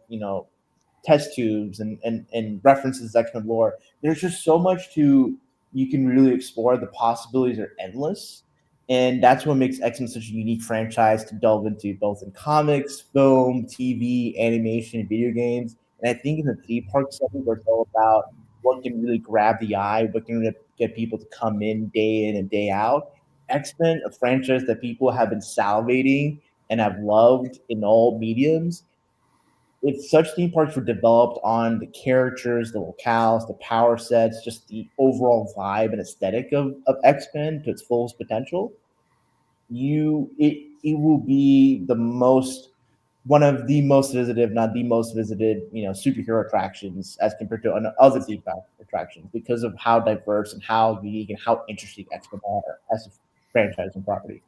test tubes and references to X-Men lore. There's just so much you can really explore. The possibilities are endless. And that's what makes X-Men such a unique franchise to delve into, both in comics, film, TV, animation, and video games. And I think in the theme park setting, where it's all about what can really grab the eye, what can really get people to come in and day out. X-Men, a franchise that people have been salivating and have loved in all mediums. If such theme parks were developed on the characters, the locales, the power sets, just the overall vibe and aesthetic of X-Men to its fullest potential, it will be one of the most visited, if not the most visited, superhero attractions as compared to other theme park attractions, because of how diverse and how unique and how interesting X-Men are as a franchise and property.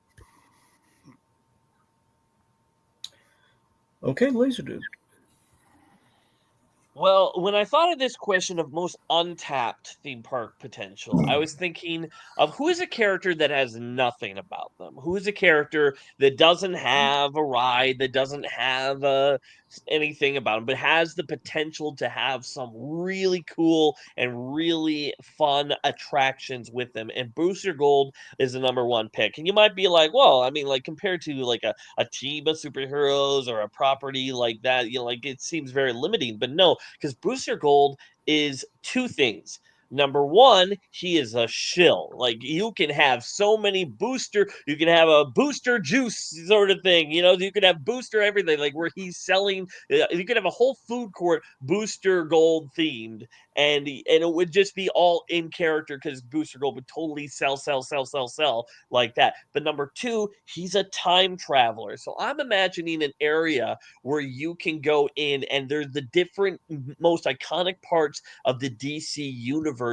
Okay, Laser Dude. Well, when I thought of this question of most untapped theme park potential, I was thinking of who is a character that has nothing about them? Who is a character that doesn't have a ride, that doesn't have anything about them, but has the potential to have some really cool and really fun attractions with them? And Booster Gold is the number one pick. And you might be like, well, I mean, like compared to like a team of superheroes or a property like that, like it seems very limiting. But no, because Booster Gold is two things. Number one, he is a shill. Like you can have so many you can have a booster juice sort of thing. You can have booster everything, like where he's selling. You could have a whole food court Booster Gold themed, and it would just be all in character because Booster Gold would totally sell like that. But number two, he's a time traveler. So I'm imagining an area where you can go in and there's the different most iconic parts of the DC universe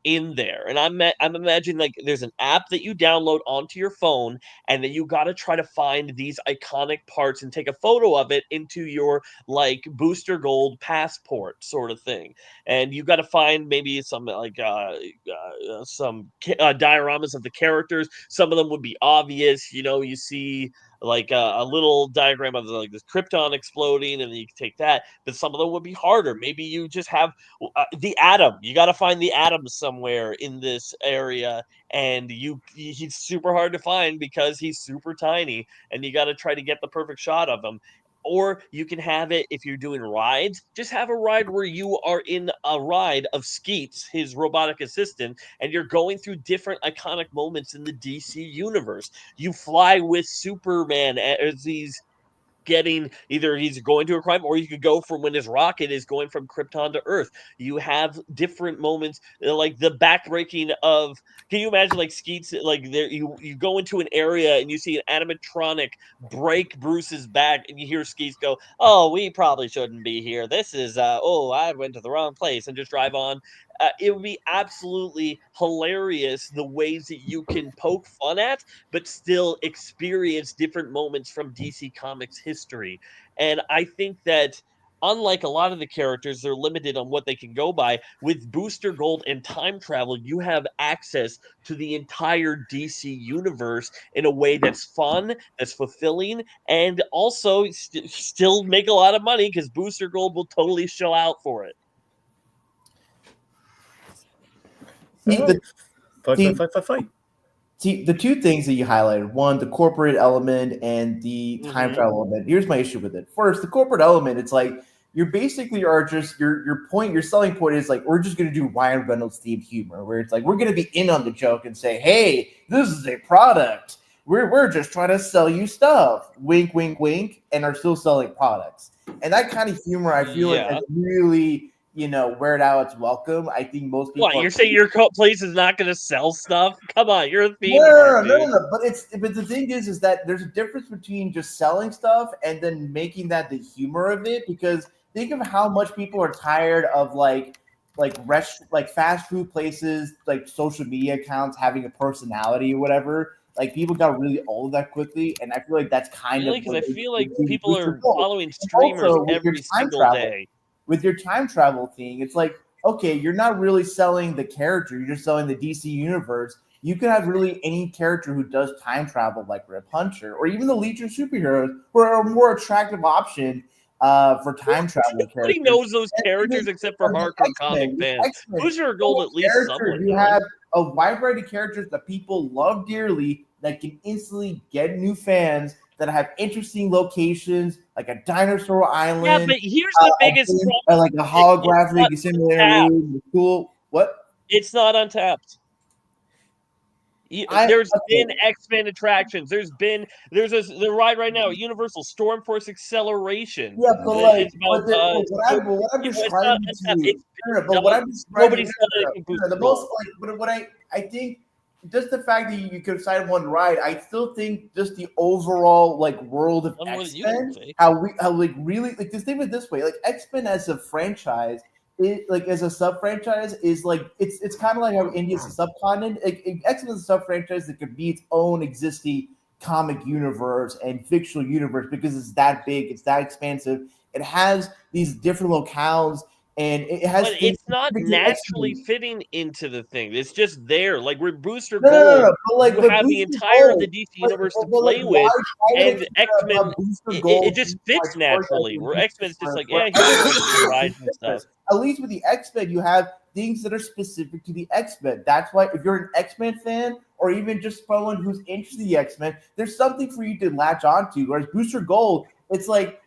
in there. And I'm imagining like there's an app that you download onto your phone, and then you got to try to find these iconic parts and take a photo of it into your like Booster Gold passport sort of thing. And you got to find maybe some like some dioramas of the characters. Some of them would be obvious. You see like a little diagram of like this Krypton exploding, and then you can take that. But some of them would be harder. Maybe you just have the Atom. You got to find the Atom somewhere in this area, and he's super hard to find because he's super tiny, and you got to try to get the perfect shot of him. Or you can have it if you're doing rides, just have a ride where you are in a ride of Skeets, his robotic assistant, and you're going through different iconic moments in the DC universe. You fly with Superman as he's he's going to a crime, or you could go from when his rocket is going from Krypton to Earth. You have different moments, like the backbreaking of. Can you imagine like Skeets like there? You go into an area and you see an animatronic break Bruce's back, and you hear Skeets go, "Oh, we probably shouldn't be here. This is I went to the wrong place," and just drive on. It would be absolutely hilarious the ways that you can poke fun at, but still experience different moments from DC Comics history. And I think that unlike a lot of the characters, they're limited on what they can go by. With Booster Gold and time travel, you have access to the entire DC universe in a way that's fun, that's fulfilling, and also still make a lot of money because Booster Gold will totally show out for it. Fight. See, the two things that you highlighted, one, the corporate element and the time travel element. Here's my issue with it. First, the corporate element, it's like you basically are just your selling point is like, we're just going to do Ryan Reynolds themed humor, where it's like, we're going to be in on the joke and say, hey, this is a product. We're just trying to sell you stuff. Wink, wink, wink, and are still selling products. And that kind of humor, I feel like is really, wear it out its welcome. I think most people. What, you're saying your place is not going to sell stuff? Come on, you're a theme park, dude. No. But the thing is that there's a difference between just selling stuff and then making that the humor of it. Because think of how much people are tired of like fast food places, like social media accounts having a personality or whatever. Like people got really old of that quickly, and I feel like that's kind Really, of because what I feel like they people Booster are Gold. following And streamers also, with your every time single travel, day. with your time travel thing, it's like, okay, you're not really selling the character, you're just selling the DC universe. You could have really any character who does time travel, like Rip Hunter, or even the Legion of Superheroes, who are a more attractive option for time traveling Nobody characters. knows those And characters even except for with hardcore comic X-Men, fans. X-Men, Booster Gold, at least characters, someone you knows. have a wide variety of characters that people love dearly that can instantly get new fans that have interesting locations, like a dinosaur island. Yeah, but here's the biggest problem. Like a holographic simulator Untapped. room. Cool. What? It's not Untapped. There's been X-Men attractions. There's the ride right now at Universal Storm Force Acceleration. Yeah, but like, it's about, what I'm describing to you, but what I'm describing, nobody's done anything Booster the Gold. most like, but what I think, just the fact that you could cite one ride, I still think just the overall like world of One more than you X-Men, can say. how like really like just think of it this way, like X-Men as a franchise. Like as a sub franchise is like it's kind of like how India's a subcontinent. X-Men is a sub franchise that could be its own existing comic universe and fictional universe because it's that big, it's that expansive. It has these different locales, and it has. But it's not naturally fitting into the thing. It's just there. Like with Booster No, Gold, but like, you but have the Booster entire Gold, of the DC universe to but, like, play with, why and would X-Men, Booster Gold it just be, fits like, naturally. for Where X-Men's just like, for yeah, here's the rides and stuff. At least with the X-Men, you have things that are specific to the X-Men. That's why if you're an X-Men fan or even just someone who's interested in the X-Men, there's something for you to latch onto. Whereas Booster Gold, it's like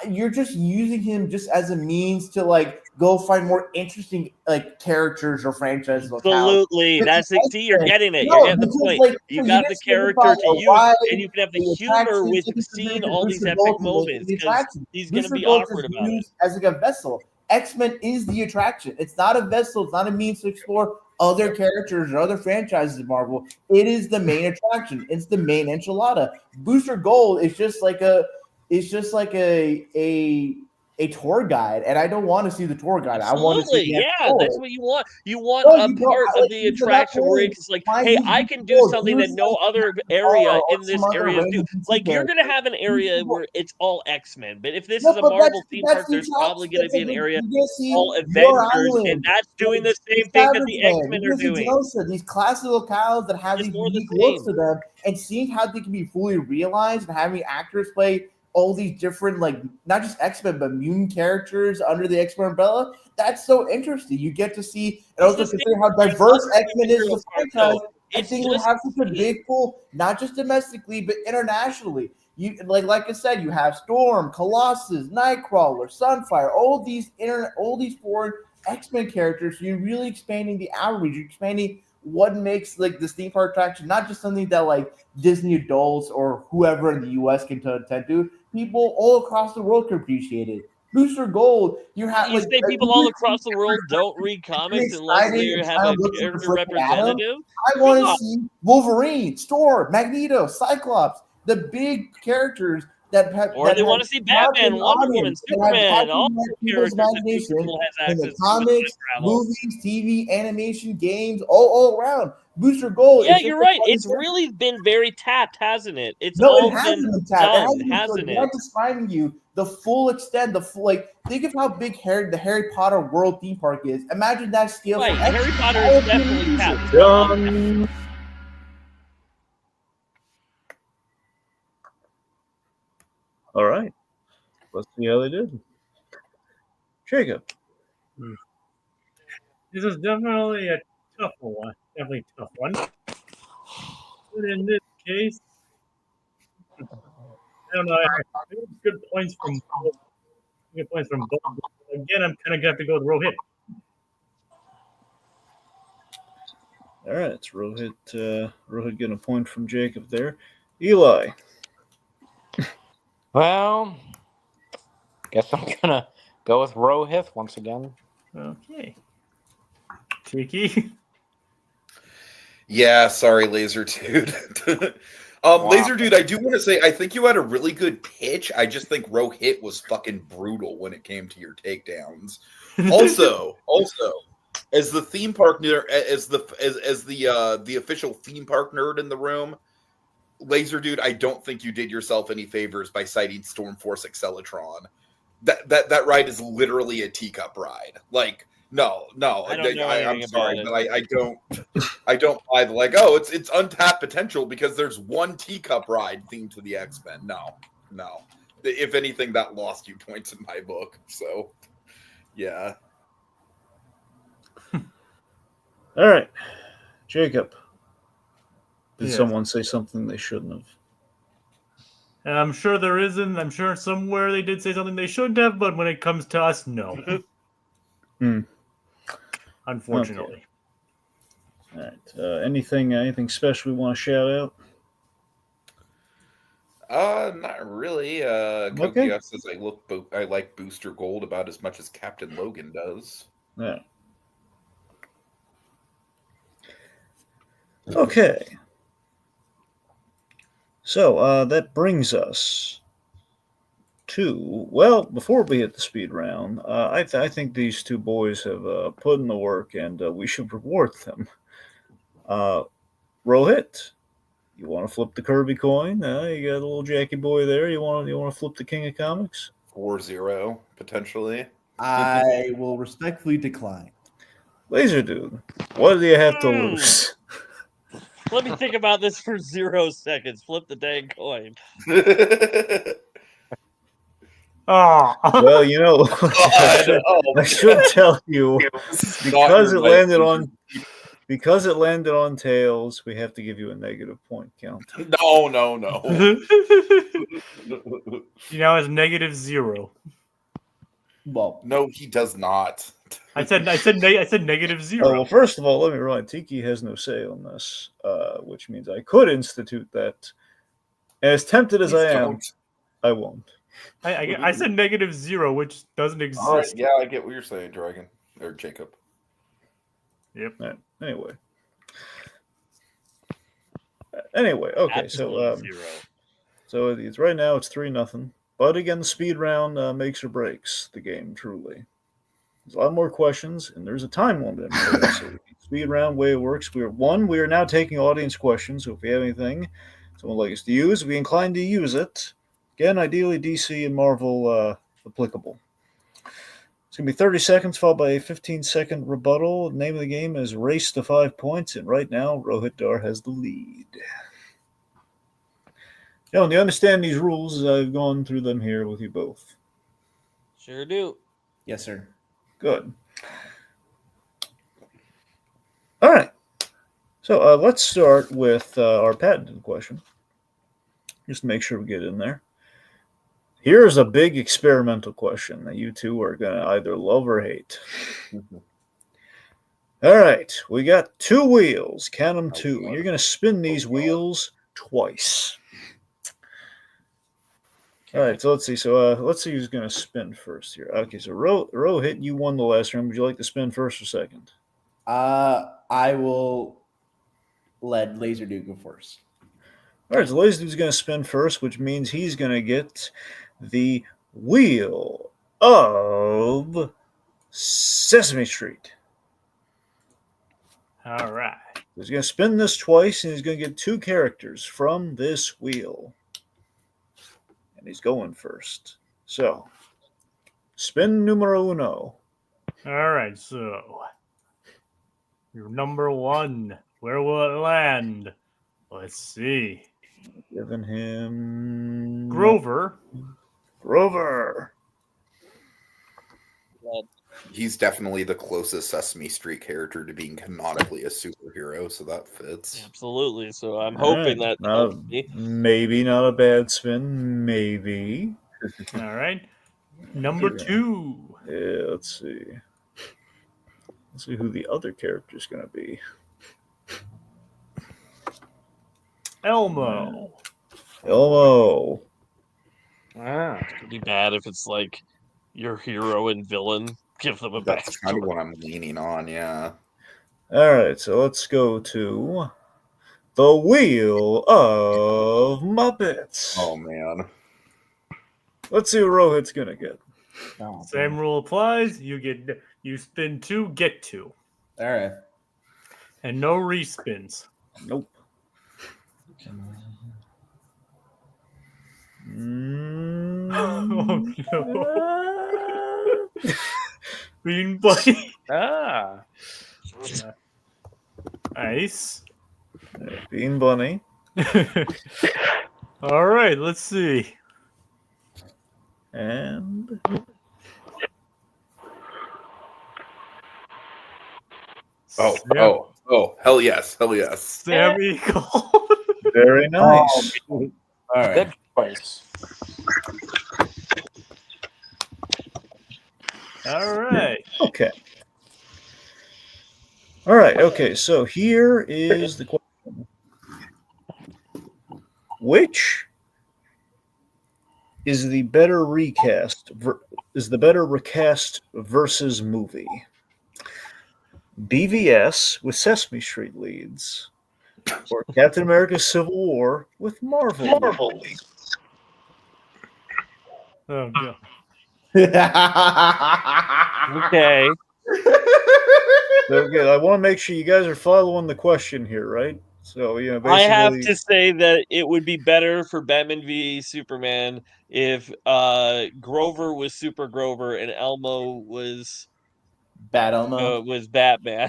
you're just using him just as a means to like go find more interesting like characters or franchises. Absolutely, that's the see. You're getting it. No, You're getting the because, point. like, you so got you the guys character think to about use, why and you can have the the humor attraction with is seeing for all these Booster epic Gold to make moments the because attraction. he's going to Booster be Gold awkward is about it. used as like a vessel. X-Men is the attraction. It's not a vessel. It's not a means to explore other characters or other franchises of Marvel. It is the main attraction. It's the main enchilada. Booster Gold is just like a tour guide, and I don't want to see the tour guide. Absolutely. I want to see that's what you want. You want No, a you don't. part of Like, the to that attraction where point, it's like, why hey, use I Booster can do Gold? something that Use, no like, other or area in this some other area do. random DC Like you're character. gonna have an area where it's all X-Men, but if this No, is a but Marvel theme that's park, the there's probably attraction. gonna be an Like, area you're gonna see all War Avengers, and Island, that's doing the like, same thing that Savage the Land. X-Men You're are gonna see doing. Genosha, these classic locales that have It's these more the unique looks same. to them, and seeing how they can be fully realized and having actors play all these different, like, not just X-Men, but mutant characters under the X-Men umbrella. That's so interesting. You get to see, and also It's the consider how same diverse X-Men is as a part, franchise. though. I It's think it would just have such a big pull, not just domestically, but internationally. You like I said, you have Storm, Colossus, Nightcrawler, Sunfire, all these foreign X-Men characters. So you're really expanding the outreach. You're expanding what makes like this theme park attraction not just something that like Disney adults or whoever in the US can attend to. People all across the world can appreciate it. Booster Gold, you have You like say people all across the world don't read comics unless they have a character representative? I want to see Wolverine, Storm, Magneto, Cyclops, the big characters that have. Or they want to see Batman, Wonder Woman, Superman, all the characters that Booster Gold has in the access to. comics, movies, TV, animation, games, all around. Booster Gold. Yeah, you're right. It's really been very tapped, hasn't it? It's no, all it hasn't been been tapped. done, It hasn't it? I'm describing you the full extent, the full like. Think of how big the Harry Potter World theme park is. Imagine that scale. Right, for Harry Potter is definitely tapped. Done. All right. Let's see how they did. Jacob. This is definitely a tough one. Definitely a tough one. But in this case, I don't know. I think good points from both. Good points from both. Again, I'm kind of going to have to go with Rohith. All right, it's Rohit. Rohit getting a point from Jacob there. Eli. Well, guess I'm gonna go with Rohith once again. Okay. Tiki. Yeah, sorry, Laser Dude. Laser Dude, I do want to say I think you had a really good pitch. I just think Rohith was fucking brutal when it came to your takedowns. Also, as the theme park nerd, as the official theme park nerd in the room, Laser Dude, I don't think you did yourself any favors by citing Stormforce Acceleratron. That ride is literally a teacup ride. Like, no, I don't know anything I'm sorry, about but I don't buy the like. Oh, it's untapped potential because there's one teacup ride themed to the X-Men. No. If anything, that lost you points in my book. So, yeah. All right, Jacob. Did Yes. someone say something they shouldn't have? And I'm sure there isn't. I'm sure somewhere they did say something they shouldn't have, but when it comes to us, no. Unfortunately. All right. Anything special we want to shout out? Not really. Okay. Kokia says I like Booster Gold about as much as Captain Logan does. Yeah. Okay. So that brings us to, well, before we hit the speed round, I think these two boys have put in the work, and we should reward them. Rohit, you want to flip the Kirby coin? You got a little Jackie boy there. You want to flip the King of Comics? 4-0 potentially. I will respectfully decline. Laser Dude, what do you have to lose? Let me think about this for 0 seconds. Flip the dang coin. Oh. Well, you know, I should tell you, because it landed on tails, we have to give you a negative point count. No. It's -0. Well, No, he does not. I said -0. Oh, well, first of all, let me remind Tiki has no say on this, which means I could institute that. And as tempted as I am, I won't. I said -0, which doesn't exist. All right, yeah, I get what you're saying, Dragon or Jacob. Yep. Right. Anyway, okay, Absolute 0. so it's right now it's 3-0. But again, the speed round makes or breaks the game. Truly, there's a lot more questions, and there's a time limit. So speed round way it works. We are now taking audience questions. So if you have anything someone would like us to use, we're inclined to use it. Again, ideally DC and Marvel applicable. It's going to be 30 seconds followed by a 15-second rebuttal. The name of the game is Race to 5 points, and right now, Rohith Dharr has the lead. Now, you understand these rules as I've gone through them here with you both. Sure do. yes, sir. Good. All right. So let's start with our patented question, just to make sure we get in there. Here's a big experimental question that you two are going to either love or hate. All right. We got 2 wheels. Count them 2. You're going to spin these wheels twice. All right, so let's see. Let's see who's going to spin first here. Okay, so Rohith, you won the last round. Would you like to spin first or second? I will let Laser Dude go first. All right, so Laser Dude's going to spin first, which means he's going to get the Wheel of Sesame Street. All right. He's going to spin this twice, and he's going to get 2 characters from this wheel. And he's going first. So, spin numero uno. All right, so your number 1. Where will it land? Let's see. Giving him Grover. He's definitely the closest Sesame Street character to being canonically a superhero, so that fits. Absolutely. So I'm hoping that helps me. Maybe not a bad spin. Maybe. All right. Number 2. Yeah, let's see. Let's see who the other character is going to be. Elmo. Elmo. It's pretty bad if it's like your hero and villain. Give them a That's kind of backstory. what I'm leaning on, yeah. All right, so let's go to The Wheel of Muppets. Oh man. Let's see what Rohit's gonna get. Oh, Same rule applies. You spin 2, get 2, all right. and no respins. Nope. Oh no! Bean Bunny. Ah. Nice. Bean Bunny. All right, let's see. And Oh, hell yes. Sam Eagle. very nice. All right. Good choice. All right. Okay. All right. Okay. So here is the question: which is the better recast? Is the better recast versus movie? BVS with Sesame Street leads, or Captain America: Civil War with Marvel? leads? Oh god. Okay. Okay, I want to make sure you guys are following the question here, right? So, basically, I have to say that it would be better for Batman v Superman if Grover was Super Grover and Elmo was Bad Elmo. Batman.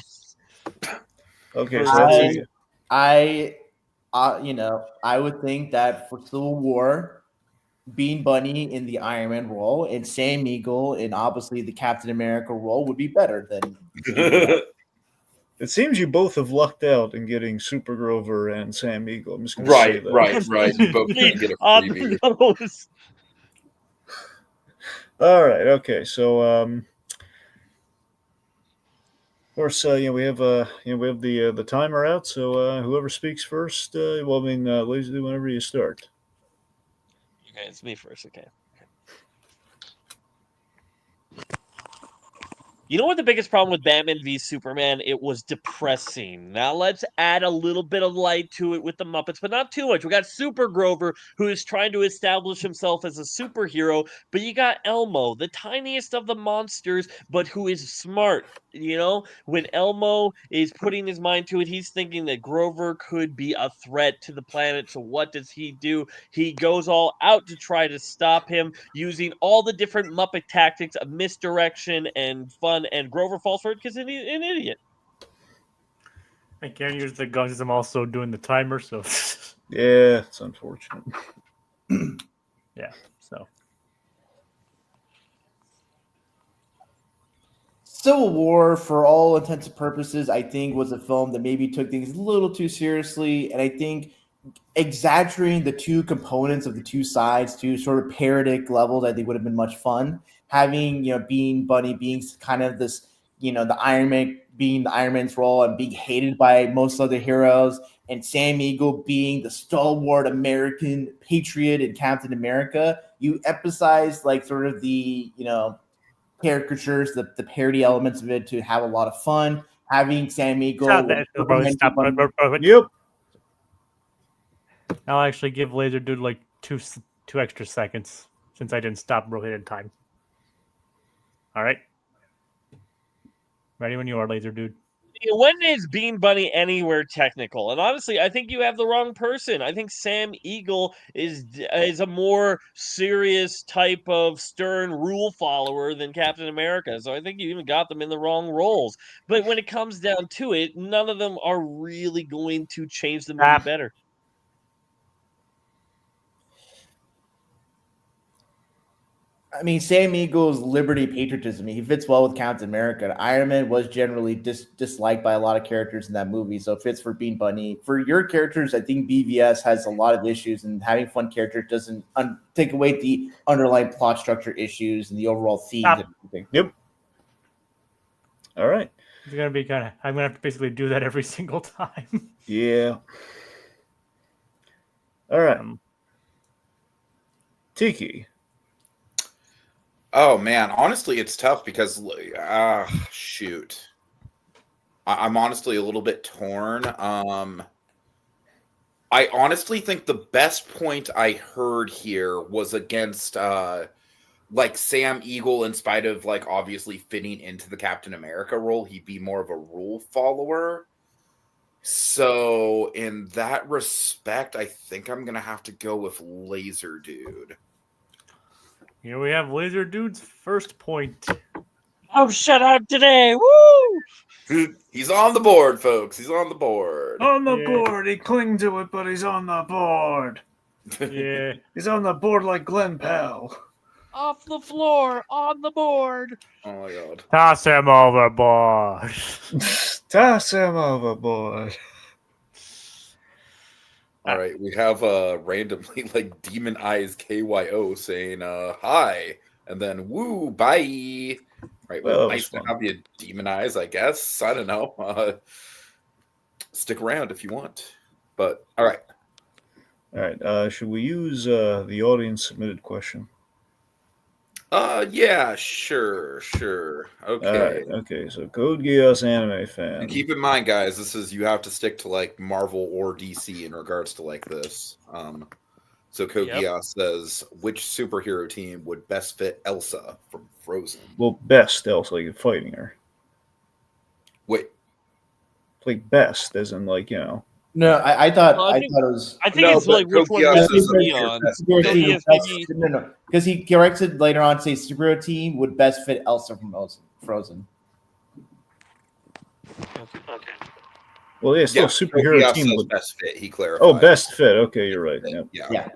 Okay, versus- so that's I would think that for Civil War, Bean Bunny in the Iron Man role and Sam Eagle in obviously the Captain America role would be better than. it seems you both have lucked out in getting Super Grover and Sam Eagle. I'm just going to say right. that. You both can get a freebie. All right. Okay. So, of course, we have the timer out. So, whoever speaks first, ladies, whenever you start. Okay, it's me first. Okay. You know what the biggest problem with Batman v Superman? It was depressing. Now let's add a little bit of light to it with the Muppets, but not too much. We got Super Grover, who is trying to establish himself as a superhero, but you got Elmo, the tiniest of the monsters, but who is smart. When Elmo is putting his mind to it, he's thinking that Grover could be a threat to the planet. So what does he do? He goes all out to try to stop him using all the different Muppet tactics of misdirection and fun, and Grover falls for it because he's an idiot. I can't use the guns. I'm also doing the timer, so Yeah, it's unfortunate. yeah. So Civil War, for all intents and purposes, I think was a film that maybe took things a little too seriously, and I think exaggerating the two components of the two sides to sort of parodic levels, I think would have been much fun. Having Bean Bunny being kind of this, the Iron Man being the Iron Man's role and being hated by most other heroes, and Sam Eagle being the stalwart American patriot in Captain America. You emphasize like sort of the caricatures, the parody elements of it to have a lot of fun. Having Sam Eagle. Yep. I'll actually give Laser Dude like two extra seconds since I didn't stop Rohit in time. All right. Ready when you are, Laser Dude. When is Bean Bunny anywhere technical? And honestly, I think you have the wrong person. I think Sam Eagle is a more serious type of stern rule follower than Captain America. So I think you even got them in the wrong roles. But when it comes down to it, none of them are really going to change the movie better. I mean, Sam Eagle's liberty patriotism, he fits well with Captain America. Iron Man was generally disliked by a lot of characters in that movie, so it fits for Bean Bunny. For your characters, I think BVS has a lot of issues, and having fun characters doesn't take away the underlying plot structure issues and the overall themes and everything. Yep. All right. It's gonna be I'm gonna have to basically do that every single time. Yeah. All right. Tiki. Oh man, honestly, it's tough because shoot, I'm honestly a little bit torn. I honestly think the best point I heard here was against like Sam Eagle, in spite of like obviously fitting into the Captain America role, he'd be more of a rule follower. So in that respect, I think I'm gonna have to go with Laser Dude. Here we have Laser Dude's first point. Oh, shut up today! Woo! He's on the board, folks. He's on the board. On the Yeah. board. He clung to it, but he's on the board. Yeah. He's on the board like Glenn Powell. Off the floor, on the board. Oh my god. Toss him overboard. Toss him overboard. All right, we have randomly like Demon Eyes KYO saying hi, and then woo, bye. Right, well, Well, nice to have you, Demon Eyes, I guess. I don't know. Stick around if you want. But all right. All right. Should we use the audience submitted question? Yeah, sure. Okay. All right. Okay. So Code Geass anime fan. And keep in mind, guys, this is you have to stick to like Marvel or DC in regards to like this. So Code Geass says, which superhero team would best fit Elsa from Frozen? Well, best Elsa, like fighting her. Wait. Like best, as in like, you know. No, I thought Well, I thought it was. I think No, it's but like which one Kokias best is to a be pure on. best. Superhero So team he would is best- maybe- no, because he corrected later on to say superhero team would best fit Elsa from Frozen. Well, yeah, still superhero Kokias team says would. best fit. He clarified. Oh, best fit. Okay, you're right. Yep. Yeah.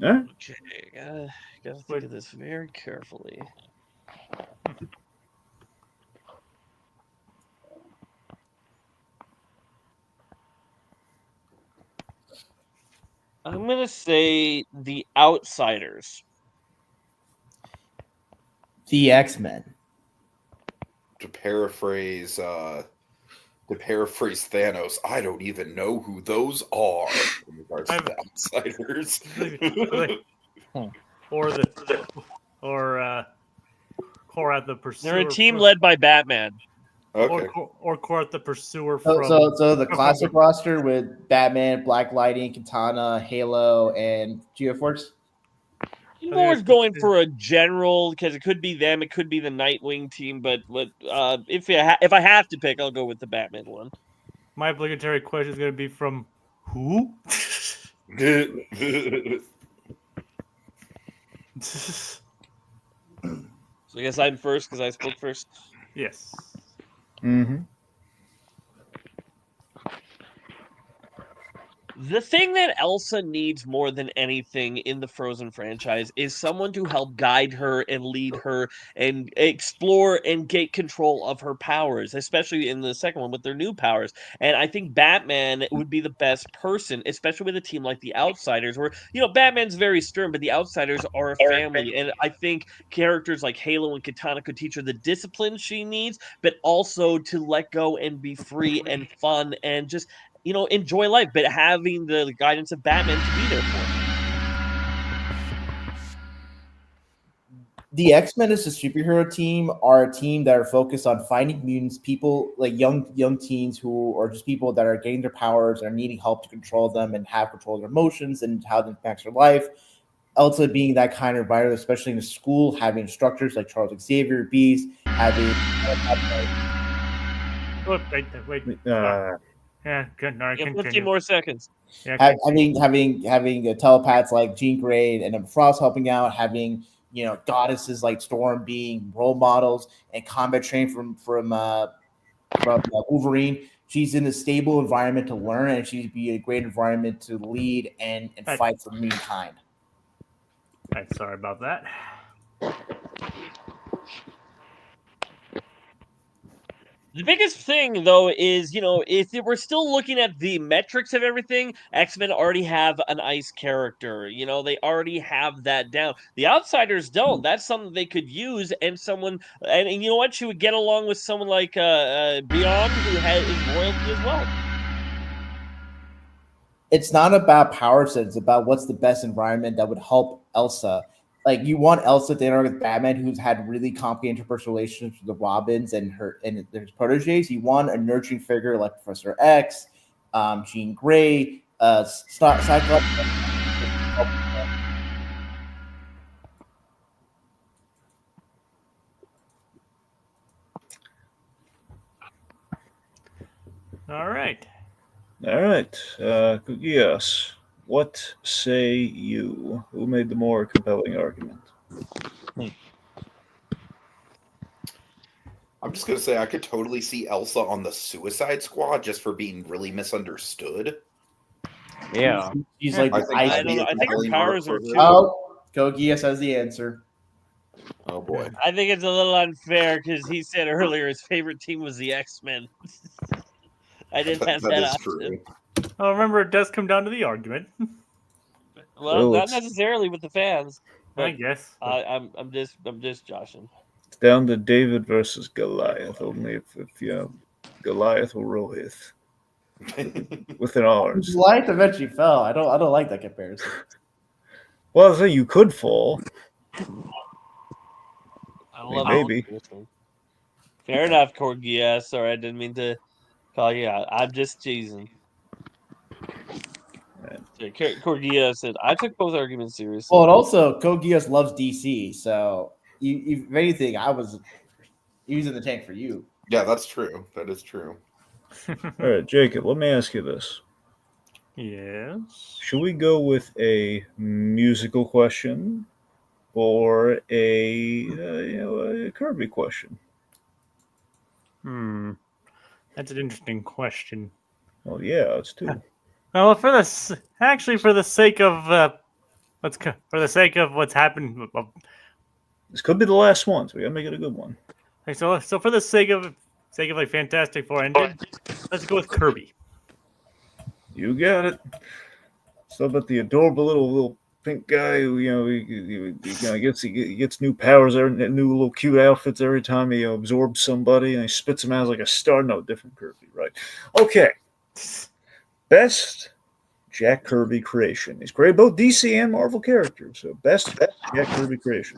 All right. Okay, gotta think of this very carefully. I'm gonna say the Outsiders. The X-Men. To paraphrase Thanos, I don't even know who those are in regards to the Outsiders. or Korat the Pursuer. They're a team led by Batman. Okay. Or Korat the Pursuer So, from. so the classic roster with Batman, Black Lightning, Katana, Halo, and Geoforce. I'm always going for a general because it could be them, it could be the Nightwing team, but if I have to pick, I'll go with the Batman one. My obligatory question is going to be from who? So I guess I'm first because I spoke first. Yes. Mm-hmm. The thing that Elsa needs more than anything in the Frozen franchise is someone to help guide her and lead her and explore and get control of her powers, especially in the second one with their new powers. And I think Batman would be the best person, especially with a team like the Outsiders, where, you know, Batman's very stern, but the Outsiders are a family. And I think characters like Halo and Katana could teach her the discipline she needs, but also to let go and be free and fun and just, you know, enjoy life, but having the guidance of Batman to be there for her. The X-Men as a superhero team are a team that are focused on finding mutants, people like young teens who are just people that are getting their powers and are needing help to control them and have control of their emotions and how it impacts their life. Elsa being that kind of environment, especially in the school, having instructors like Charles Xavier, Beast, having Wait. Yeah, good. No, You have 15 more seconds. Yeah, having telepaths like Jean Grey and Emma Frost helping out, having, you know, goddesses like Storm being role models, and combat trained from Wolverine. She's in a stable environment to learn, and she'd be a great environment to lead and fight for mankind. Sorry about that. The biggest thing, though, is, you know, if we're still looking at the metrics of everything, X-Men already have an ice character. You know, they already have that down. The Outsiders don't. That's something they could use, and someone, and you know what? She would get along with someone like Beyond, who is royalty as well. It's not about power set. It's about what's the best environment that would help Elsa like you want Elsa to interact with Batman, who's had really complicated interpersonal relationships with the Robins and his proteges. You want a nurturing figure like Professor X, Jean Grey, Cyclops. All right. Yes. What say you? Who made the more compelling argument? I'm just gonna say I could totally see Elsa on the Suicide Squad just for being really misunderstood. Yeah. She's like, I think I that'd don't be know. a I think her compelling powers arc are for too. her. oh, Kogias has the answer. Oh boy. I think it's a little unfair because he said earlier his favorite team was the X-Men. I didn't have That that is option. true. Well, remember, it does come down to the argument. Well, Well, not it's- necessarily with the fans. I But guess. I'm just joshing. It's down to David versus Goliath. Only if Goliath or Rohith with an R. Light eventually fell. I don't like that comparison. Well, I say you could fall. I love maybe. it. Fair enough, Corgi. Yeah, sorry, I didn't mean to call you out. I'm just teasing. Corgi said I took both arguments seriously. Well, and also Kogias loves DC, so if anything, he was in the tank for you. Yeah, that's true. That is true. All right, Jacob, let me ask you this. Yes. Should we go with a musical question or a Kirby question? That's an interesting question. Well, yeah, it's two. Well, for the sake of what's happened, This could be the last one, so we gotta make it a good one. so for the sake of like Fantastic Four ended, let's go with Kirby. You got it. So about the adorable little pink guy who he gets new powers, new little cute outfits every time he absorbs somebody, and he spits them out as like a star. No, different Kirby, right? Okay. Best Jack Kirby creation. He's created both DC and Marvel characters. So best Jack Kirby creation.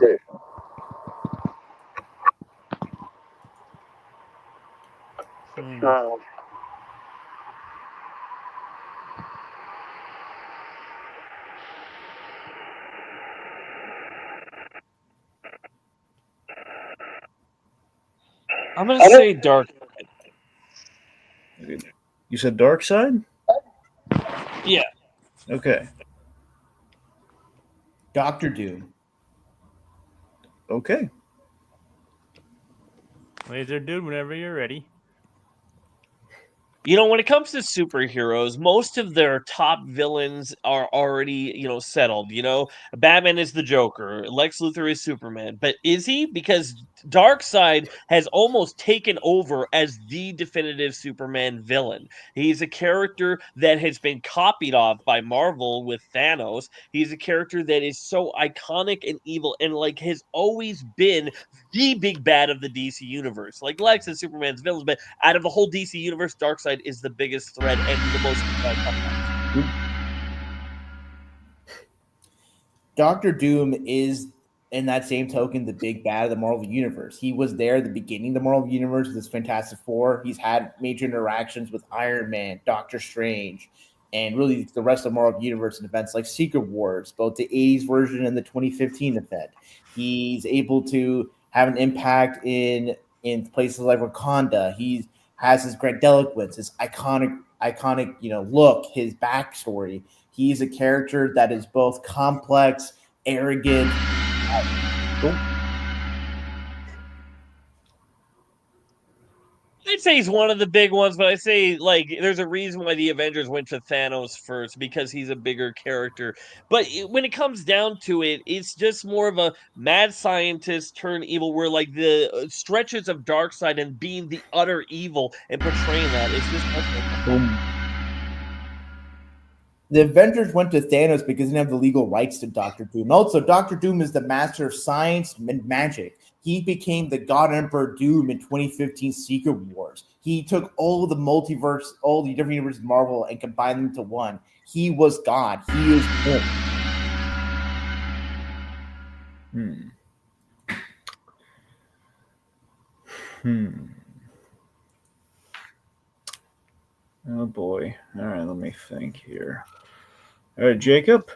I'm gonna say Dark. You said Dark Side? Yeah. Okay. Doctor Doom. Okay. Laser Dude, whenever you're ready. You know, when it comes to superheroes, most of their top villains are already, settled. Batman is the Joker, Lex Luthor is Superman. But is he? Because Darkseid has almost taken over as the definitive Superman villain. He's a character that has been copied off by Marvel with Thanos. He's a character that is so iconic and evil and has always been the big bad of the DC universe. Like Lex and Superman's villains, but out of the whole DC universe, Darkseid is the biggest threat and the most Doctor Doom is, in that same token, the big bad of the Marvel Universe. He was there at the beginning of the Marvel Universe with his Fantastic Four. He's had major interactions with Iron Man, Doctor Strange, and really the rest of the Marvel Universe in events like Secret Wars, both the 80s version and the 2015 event. He's able to have an impact in places like Wakanda. He has his grandiloquence, his iconic look, his backstory. He's a character that is both complex, arrogant. I'd say he's one of the big ones, but I say there's a reason why the Avengers went to Thanos first, because he's a bigger character. But when it comes down to it, it's just more of a mad scientist turn evil, where the stretches of Darkseid and being the utter evil and portraying that is just. The Avengers went to Thanos because they didn't have the legal rights to Doctor Doom. Also, Doctor Doom is the master of science and magic. He became the God Emperor Doom in 2015 Secret Wars. He took all the multiverse, all the different universes of Marvel, and combined them into one. He was God. He is good. Oh boy. All right, let me think here. All right, Jacob,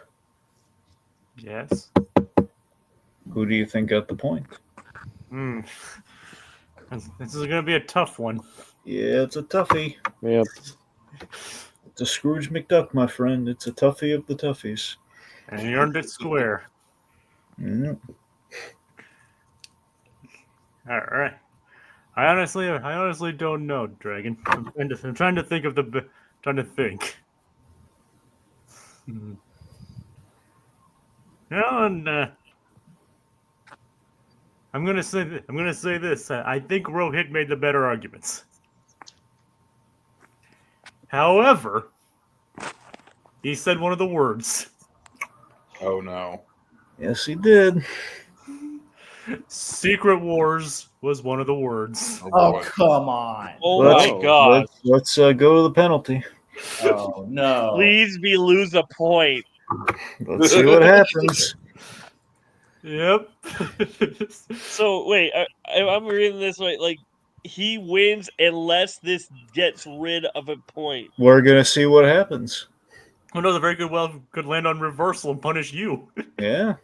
Yes. who do you think got the point? This is gonna be a tough one. Yeah, it's a toughie. Yep. It's a Scrooge McDuck, my friend. It's a toughie of the toughies. And you earned it square. Mm. All right. I honestly don't know, Dragon. I'm trying to think of trying to think. No, and I'm gonna say this. I think Rohit made the better arguments. However, he said one of the words. Oh no. Yes, he did. Secret Wars was one of the words. Oh, boy. come on. Oh Let's- my god! Let's go to the penalty. Oh, no. Please be lose a point. Let's see what happens. Yep. So wait, I'm reading this right. Like he wins unless this gets rid of a point. We're gonna see what happens. Oh no, the very good could land on reversal and punish you. Yeah.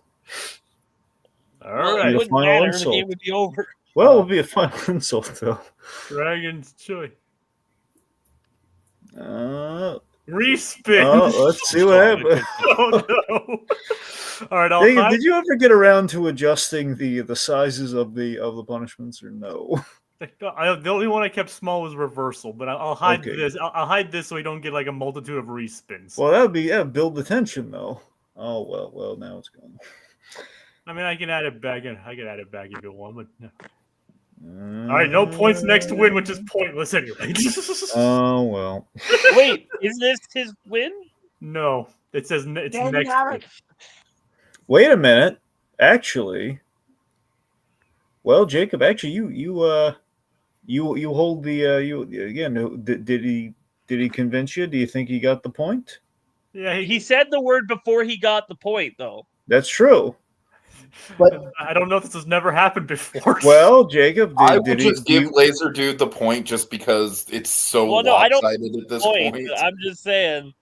All Well, right, it wouldn't Final matter. insult. The game would be over. Well, it'll be a final insult though. Dragon's choice. Uh, Respin. let's see what happens. Oh no! All right, Jacob, did you ever get around to adjusting the sizes of the punishments, or no? The only one I kept small was reversal, but I'll hide Okay. this. I'll hide this so we don't get like a multitude of respins. Well, that'd build the tension though. Oh well, now it's gone. I mean, I can add it back in. I can add it back if you want, but no. All right, no points next win, which is pointless anyway. Oh well. Wait, is this his win? No, it says it's Damn next it. win. Wait a minute. Actually, well, Jacob, actually, you hold the you again. Did he convince you? Do you think he got the point? Yeah, He said the word before he got the point, though. That's true. But I don't know if this has never happened before. Well, Jacob, I would just give Laser Dude the point just because it's so Well, no, I don't lopsided at this Point. point. I'm just saying.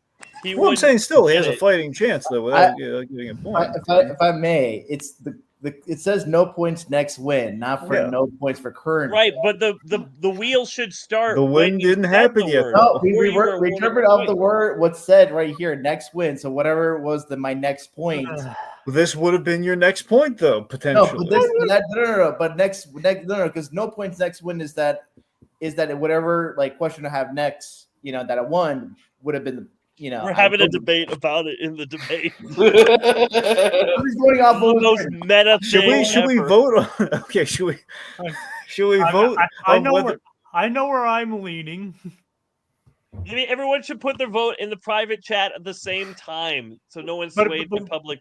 He well, I'm wouldn't saying still, he has get a it. fighting chance though without getting a point. if I may, it's it says no points next win, not for Yeah. no points for current. Right, but the wheel should start. The when win you didn't said happen the yet, word, No, we before you were interpret awarded of the point. word what's said right here, next win. So whatever was my next point. This would have been your next point though, No, potentially. but next, because no points next win is that whatever like question I have next, that I won would have been, We're having a debate about it in the debate. Who's going off The most meta thing should we ever. vote on? Okay, should we vote? I on know whether- I know where I'm leaning. Maybe everyone should put their vote in the private chat at the same time, so no one's But- swayed by public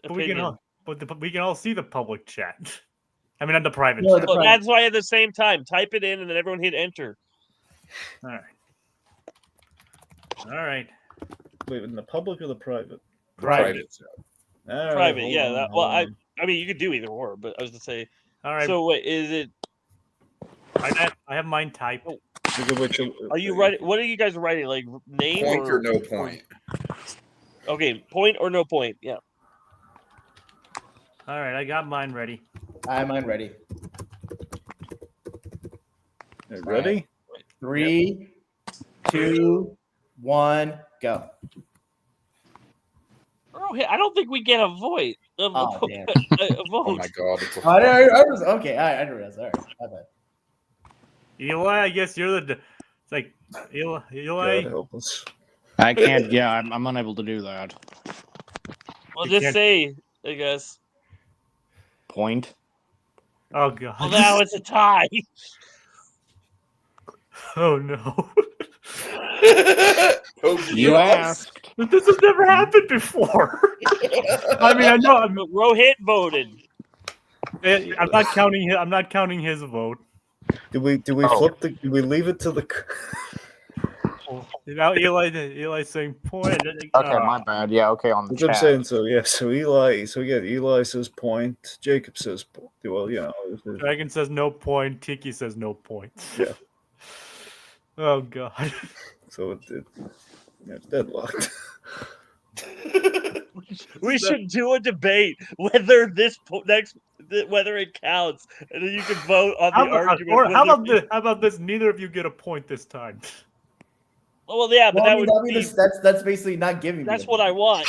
But we opinion. can all see the public chat. I mean, not the private No, chat. the Well, that's why at the same time, type it in and then everyone hit enter. All right. Wait, in the public or the private? Private. All right, Private, hold yeah. on, hold on. I mean, you could do either or, but I was to say. All right. So, wait, is it? I have mine typed. Are you writing? What are you guys writing? Like name Point or no point? Okay, point or no point? Yeah. All right, I got mine ready. I have mine ready. Ready? 3, 2, 1, go. Oh, I don't think we get a vote. Oh, damn. A vote. Oh my god, it's a I was okay. I didn't realize. All right, my bad. Eli, I guess you're the. It's like Eli. God help us. I can't. Yeah, I'm unable to do that. Well, You just can't- say, I guess. Point. Oh god. Well, now it's a tie. Oh no. You asked. This has never happened before. I mean, I know. But Rohit voted. I'm not counting. I'm not counting his vote. Did we flip the? Did we leave it to the? Now Eli's saying point. Okay, my bad. Yeah, okay, on the That's what I'm chat. saying. So yeah, so Eli says point. Jacob says point. Well, Dragon says no point. Tiki says no point. Yeah. Oh god. So it's deadlocked. We should do a debate whether whether it counts, and then you can vote on the argument. Or how about this? Neither of you get a point this time. Well, yeah, but Well, that would be that's basically not giving. that's what I want.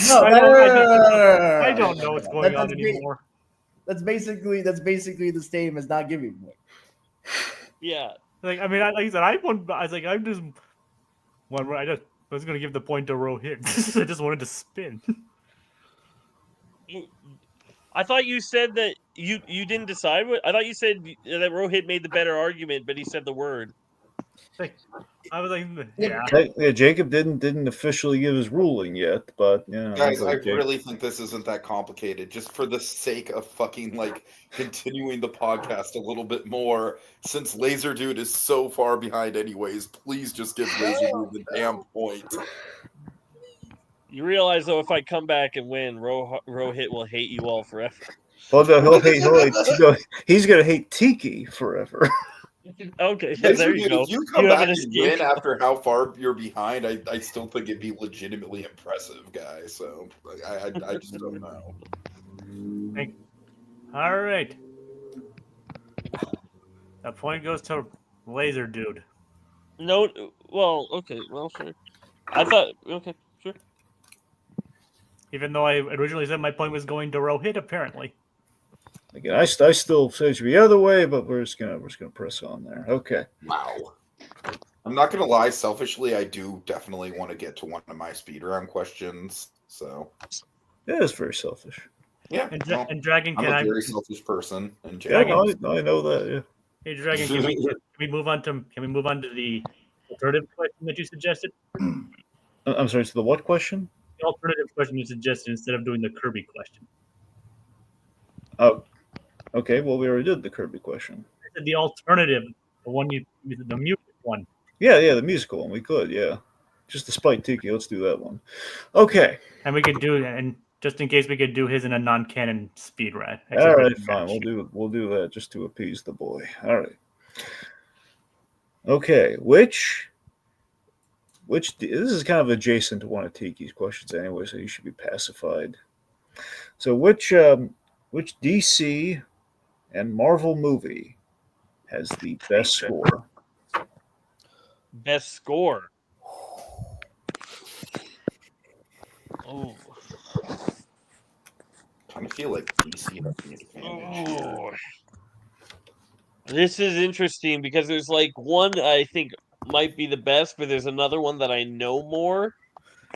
No, I don't know what's going on That's anymore. That's basically the same as not giving me. Yeah. Like I mean, like I said, I just one. I was going to give the point to Rohith. I just wanted to spin. I thought you said that you didn't decide what. I thought you said that Rohith made the better argument, but he said the word. I was like, yeah. Yeah, Jacob didn't officially give his ruling yet, but guys, I really think this isn't that complicated. Just for the sake of fucking continuing the podcast a little bit more, since Laser Dude is so far behind, anyways, please just give Laser Dude the damn point. You realize though, if I come back and win, Rohith will hate you all forever. Well, no, he's gonna hate Tiki forever. Okay, Laser there you Dude, go. if you come You have back an and escape. win after how far you're behind, I still think it'd be legitimately impressive, guys. So I just don't know. All right. That point goes to Laser Dude. No, well, okay, well, sure. I thought, okay, sure. Even though I originally said my point was going to Rohith, apparently. Again, I still say it should be the other way, but we're just gonna press on there. Okay. Wow. I'm not gonna lie. Selfishly, I do definitely want to get to one of my speed round questions. So Yeah, it's very selfish. yeah, And Dragon, I'm can a I? very selfish person. In Yeah, general. I know that. Yeah. Hey, Dragon, can we move on to the alternative question that you suggested? I'm sorry. So the what question? The alternative question you suggested instead of doing the Kirby question. Oh, okay. Well, we already did the Kirby question. I said the alternative, the music one. Yeah, the musical one. We could, yeah. Just to spite Tiki, let's do that one. Okay. And we could do, and just in case we could do his in a non-canon speed run. All right, fine. We'll do that just to appease the boy. All right. Okay, which this is kind of adjacent to one of Tiki's questions anyway, so you should be pacified. So which DC and Marvel movie has the best score? Best score. Oh. I feel like DC has an advantage here. This is interesting because there's one I think might be the best, but there's another one that I know more.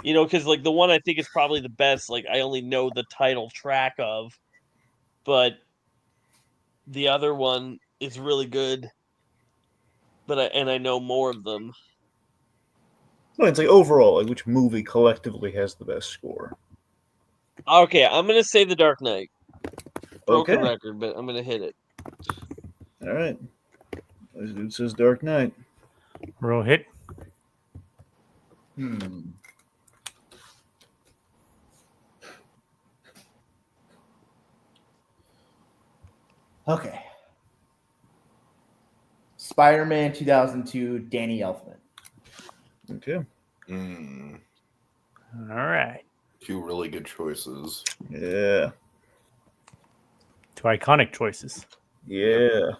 Because the one I think is probably the best, I only know the title track of, but the other one is really good. But I know more of them. Well, it's overall, which movie collectively has the best score? Okay, I'm gonna say The Dark Knight. Broken Okay. record, but I'm gonna hit it. All right. This dude says Dark Knight. Rohith. Okay. Spider-Man 2002, Danny Elfman. Okay. All right. Two really good choices. Yeah. Two iconic choices. Yeah.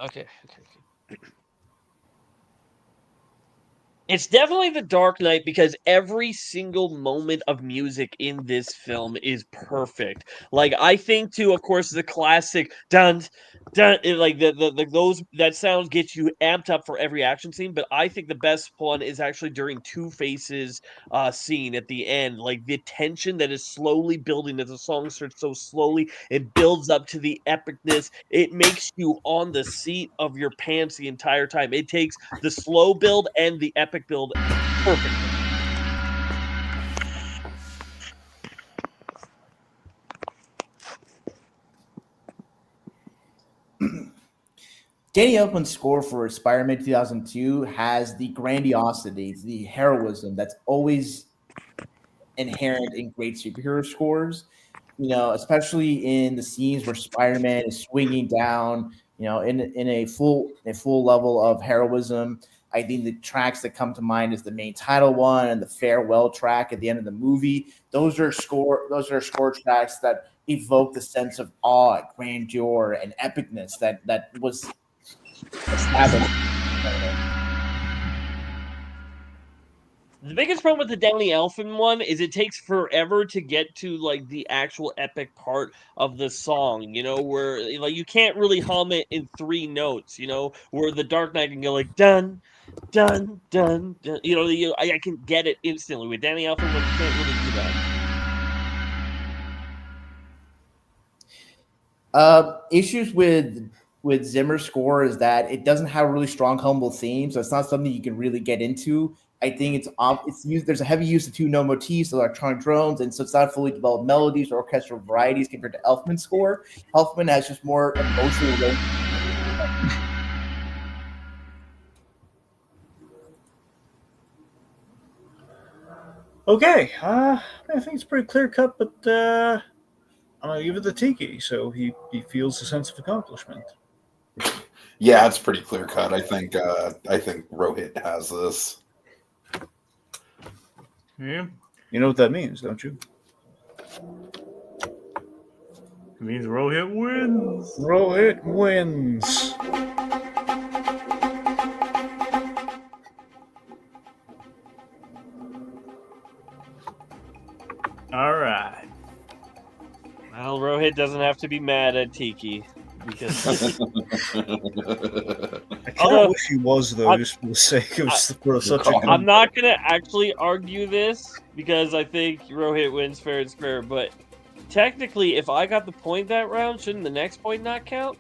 Okay. It's definitely The Dark Knight because every single moment of music in this film is perfect. I think too, of course, the classic dun dun, those that sound gets you amped up for every action scene. But I think the best one is actually during Two-Face's scene at the end, the tension that is slowly building as the song starts so slowly. It builds up to the epicness. It makes you on the seat of your pants the entire time. It takes the slow build and the epic build perfect. Danny Elfman's score for Spider-Man 2002 has the grandiosity, the heroism that's always inherent in great superhero scores. Especially in the scenes where Spider-Man is swinging down, in a full level of heroism. I think the tracks that come to mind is the main title one and the farewell track at the end of the movie. Those are score tracks that evoke the sense of awe, grandeur, and epicness that was established. The biggest problem with the Danny Elfman one is it takes forever to get to like the actual epic part of the song, where like you can't really hum it in 3 notes, where the Dark Knight can go like dun dun dun, dun I can get it instantly. With Danny Elfman one, you can't really do that. Issues with Zimmer's score is that it doesn't have a really strong humble theme, so it's not something you can really get into. I think it's used. There's a heavy use of 2-note motifs, electronic drones, and so it's not fully developed melodies or orchestral varieties compared to Elfman's score. Elfman has just more emotional weight. Okay, I think it's pretty clear cut, but I'm gonna give it to Tiki, so he feels a sense of accomplishment. Yeah, it's pretty clear cut. I think Rohit has this. Yeah. You know what that means, don't you? It means Rohit wins. Rohit wins. All right. Well, Rohit doesn't have to be mad at Tiki because I kind of wish he was, though, just for the sake of such a. I'm not gonna actually argue this because I think Rohit wins fair and square. But technically, if I got the point that round, shouldn't the next point not count?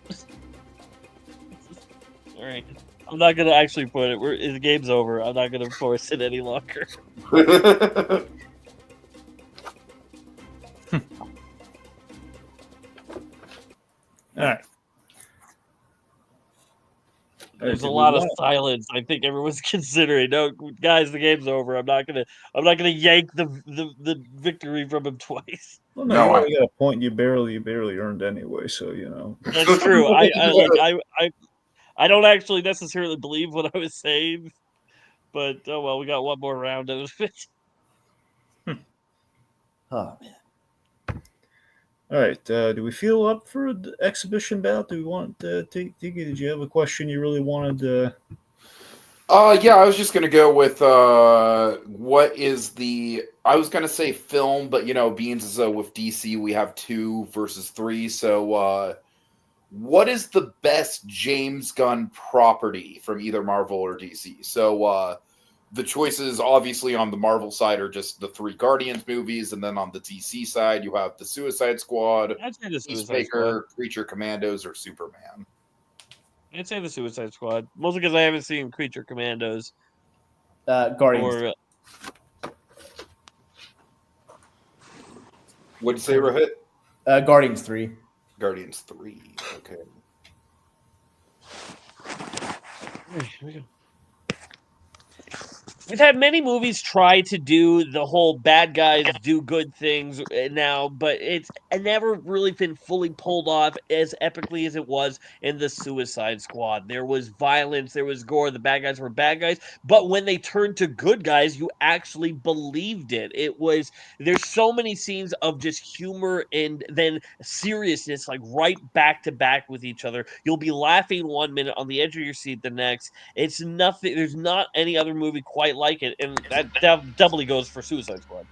All right, I'm not gonna actually put it. The game's over. I'm not gonna force it any longer. All right. There's a lot of silence. I think everyone's considering. No, guys, the game's over. I'm not gonna yank the victory from him twice. Well, no, you only got a point you barely earned anyway. So that's true. I don't actually necessarily believe what I was saying, but oh well, we got one more round of it. Oh man. All right. Do we feel up for an exhibition bout? Do we want Tiki? Did you have a question you really wanted? Yeah, I was just gonna go with what is the? I was gonna say film, but being as though with DC we have 2 versus 3, so what is the best James Gunn property from either Marvel or DC? So the choices, obviously, on the Marvel side are just the 3 Guardians movies, and then on the DC side, you have the Suicide Squad, Peacemaker, Creature Commandos, or Superman. I'd say the Suicide Squad, mostly because I haven't seen Creature Commandos. Guardians. What'd you say, Rohit? Guardians 3. Guardians 3. Okay. Here we go. We've had many movies try to do the whole bad guys do good things now, but it's never really been fully pulled off as epically as it was in the Suicide Squad. There was violence, there was gore, the bad guys were bad guys, but when they turned to good guys, you actually believed it. There's so many scenes of just humor and then seriousness, like right back to back with each other. You'll be laughing 1 minute, on the edge of your seat the next. It's nothing. There's not any other movie quite like it, and that doubly goes for Suicide Squad.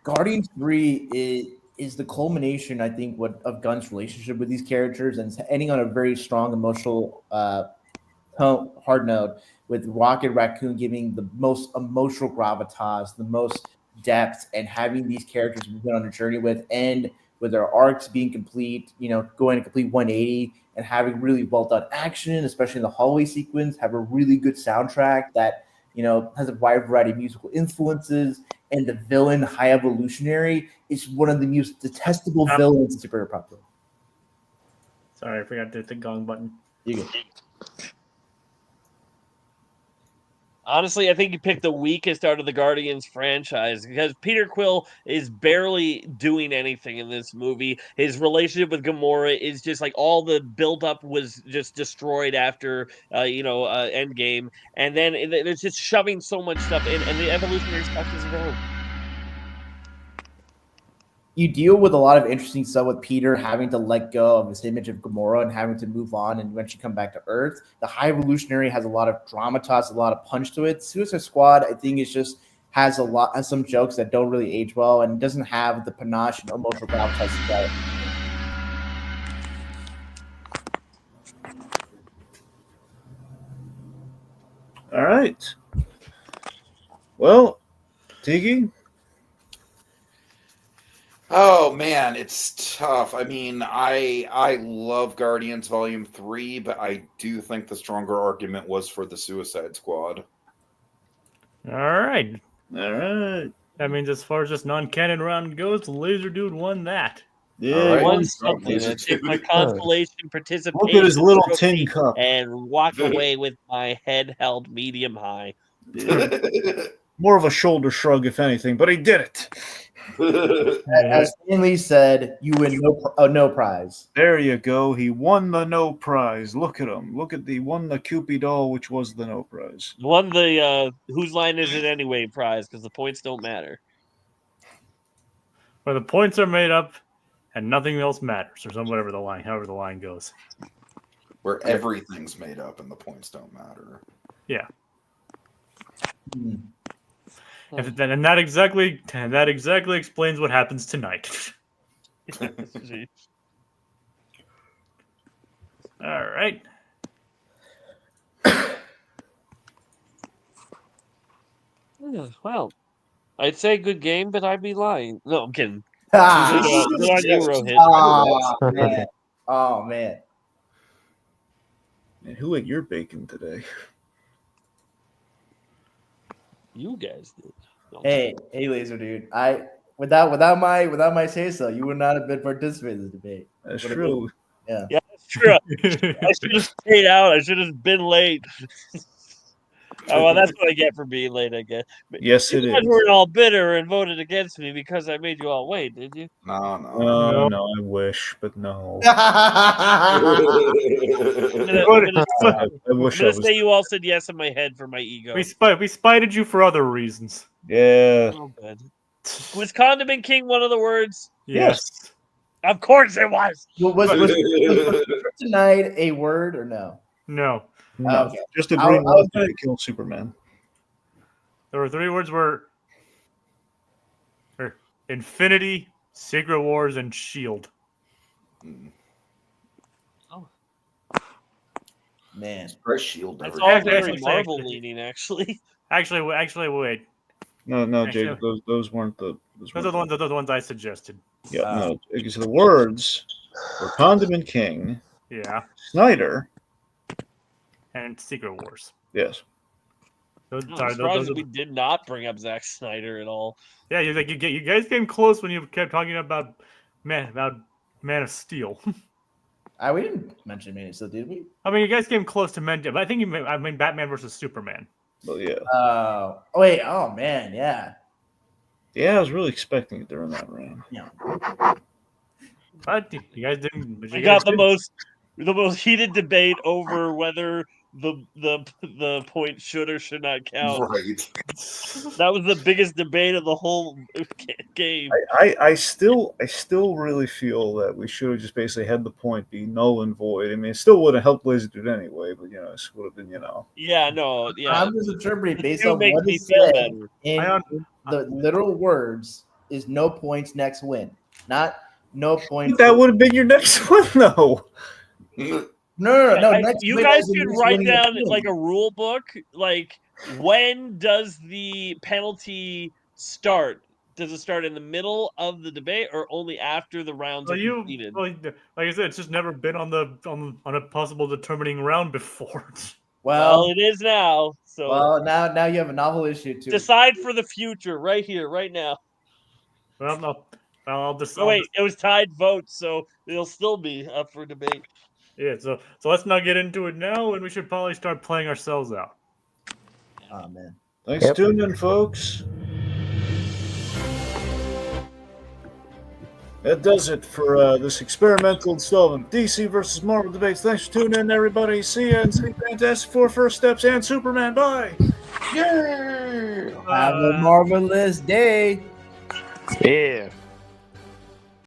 Guardians 3 is the culmination, I think, of Gunn's relationship with these characters, and it's ending on a very strong emotional hard note, with Rocket Raccoon giving the most emotional gravitas, the most depth, and having these characters we've been on a journey with, and with their arcs being complete, going to complete 180, and having really well done action, especially in the hallway sequence, have a really good soundtrack that has a wide variety of musical influences, and the villain, High Evolutionary, is one of the most detestable villains in superhero pop. Sorry, I forgot to hit the gong button. You go. Honestly, I think you picked the weakest out of the Guardians franchise because Peter Quill is barely doing anything in this movie. His relationship with Gamora is just like all the buildup was just destroyed after, Endgame. And then it's just shoving so much stuff in, and the evolutionary stuff is around. You deal with a lot of interesting stuff with Peter having to let go of his image of Gamora and having to move on and eventually come back to Earth. The High Evolutionary has a lot of dramatized, a lot of punch to it. Suicide Squad, I think, has some jokes that don't really age well and doesn't have the panache and emotional gravitas about it. All right. Well, Tiki. Oh man, it's tough. I mean, I love Guardians Volume 3, but I do think the stronger argument was for the Suicide Squad. All right. All right. That means as far as this non-canon round goes, the Laser Dude won that. Yeah, All right. One something. Laser I take my Dude. consolation participation Look at his little trophy tin cup. and walk away with my head held medium high. More of a shoulder shrug, if anything, but he did it. As Stanley said, you win no prize. There you go. He won the no prize. Look at him. He won the Cupid doll, which was the no prize. Won the whose line is it anyway prize because the points don't matter. Where the points are made up and nothing else matters, or however the line goes. Where everything's made up and the points don't matter. Yeah. Hmm. And that exactly explains what happens tonight. All right. Well, I'd say good game, but I'd be lying. No, I'm kidding. Ah, Good on you, Rohith. oh, man. Oh, man. And who ate your bacon today? You guys did. No. Hey, Laser Dude. Without my say so, you would not have been participating in this debate. That's Would have true. been- Yeah, that's true. I should have stayed out. I should have been late. Oh, well, that's what I get for being late, I guess. But Yes, you it guys is. weren't all bitter and voted against me because I made you all wait, did you? No. No, I wish, but no. I'm gonna I wish I was. say you all said yes in my head for my ego. we spited you for other reasons. Yeah. Oh, good. Was Condiment King one of the words? Yes. Of course it was. was tonight a word or no? No. No, Okay. just a I green was light to kill Superman. There were 3 words were Infinity, Secret Wars, and Shield. Oh, Man. Press shield. that's never all did. very actually- Marvel leaning, actually. Actually, wait. No, Actually- Jake, those weren't the. Those are the ones I suggested. Yeah, no. Because the words were Condiment King, Yeah, Snyder. and Secret Wars. Yes. Those, I'm sorry, surprised those are, we did not bring up Zack Snyder at all. yeah. You guys came close when you kept talking about Man of Steel. We didn't mention Man of Steel, did we? I mean, you guys came close to mention, but I think I mean Batman versus Superman. Well, yeah. Oh wait. Oh man. Yeah. Yeah, I was really expecting it during that round. But you guys didn't. But you We guys got the didn't. most heated debate over whether the point should or should not count. Right. That was the biggest debate of the whole game. I still really feel that we should have just basically had the point be null and void. I mean, it still would have helped Laser Dude anyway, but it would have been, Yeah, no, yeah. I'm just interpreting based You on make what me is feel said better. in the literal words is no points next win, not no points. That would have been your next one, though. No. Next You win guys as in should next write winning the down game. like a rule book. Like, when does the penalty start? Does it start in the middle of the debate or only after the rounds are completed? Like I said, it's just never been on a possible determining round before. Well, it is now. So now you have a novel issue too. decide for the future, right here, right now. Well, no. I'll just. Oh wait, it was tied votes, so it'll still be up for debate. Yeah, so let's not get into it now, and we should probably start playing ourselves out. Oh man. Thanks for tuning in, folks. That does it for this experimental installment, DC versus Marvel debates. Thanks for tuning in, everybody. See you and see Fantastic Four First Steps and Superman. Bye. Have a marvelous day. Yeah.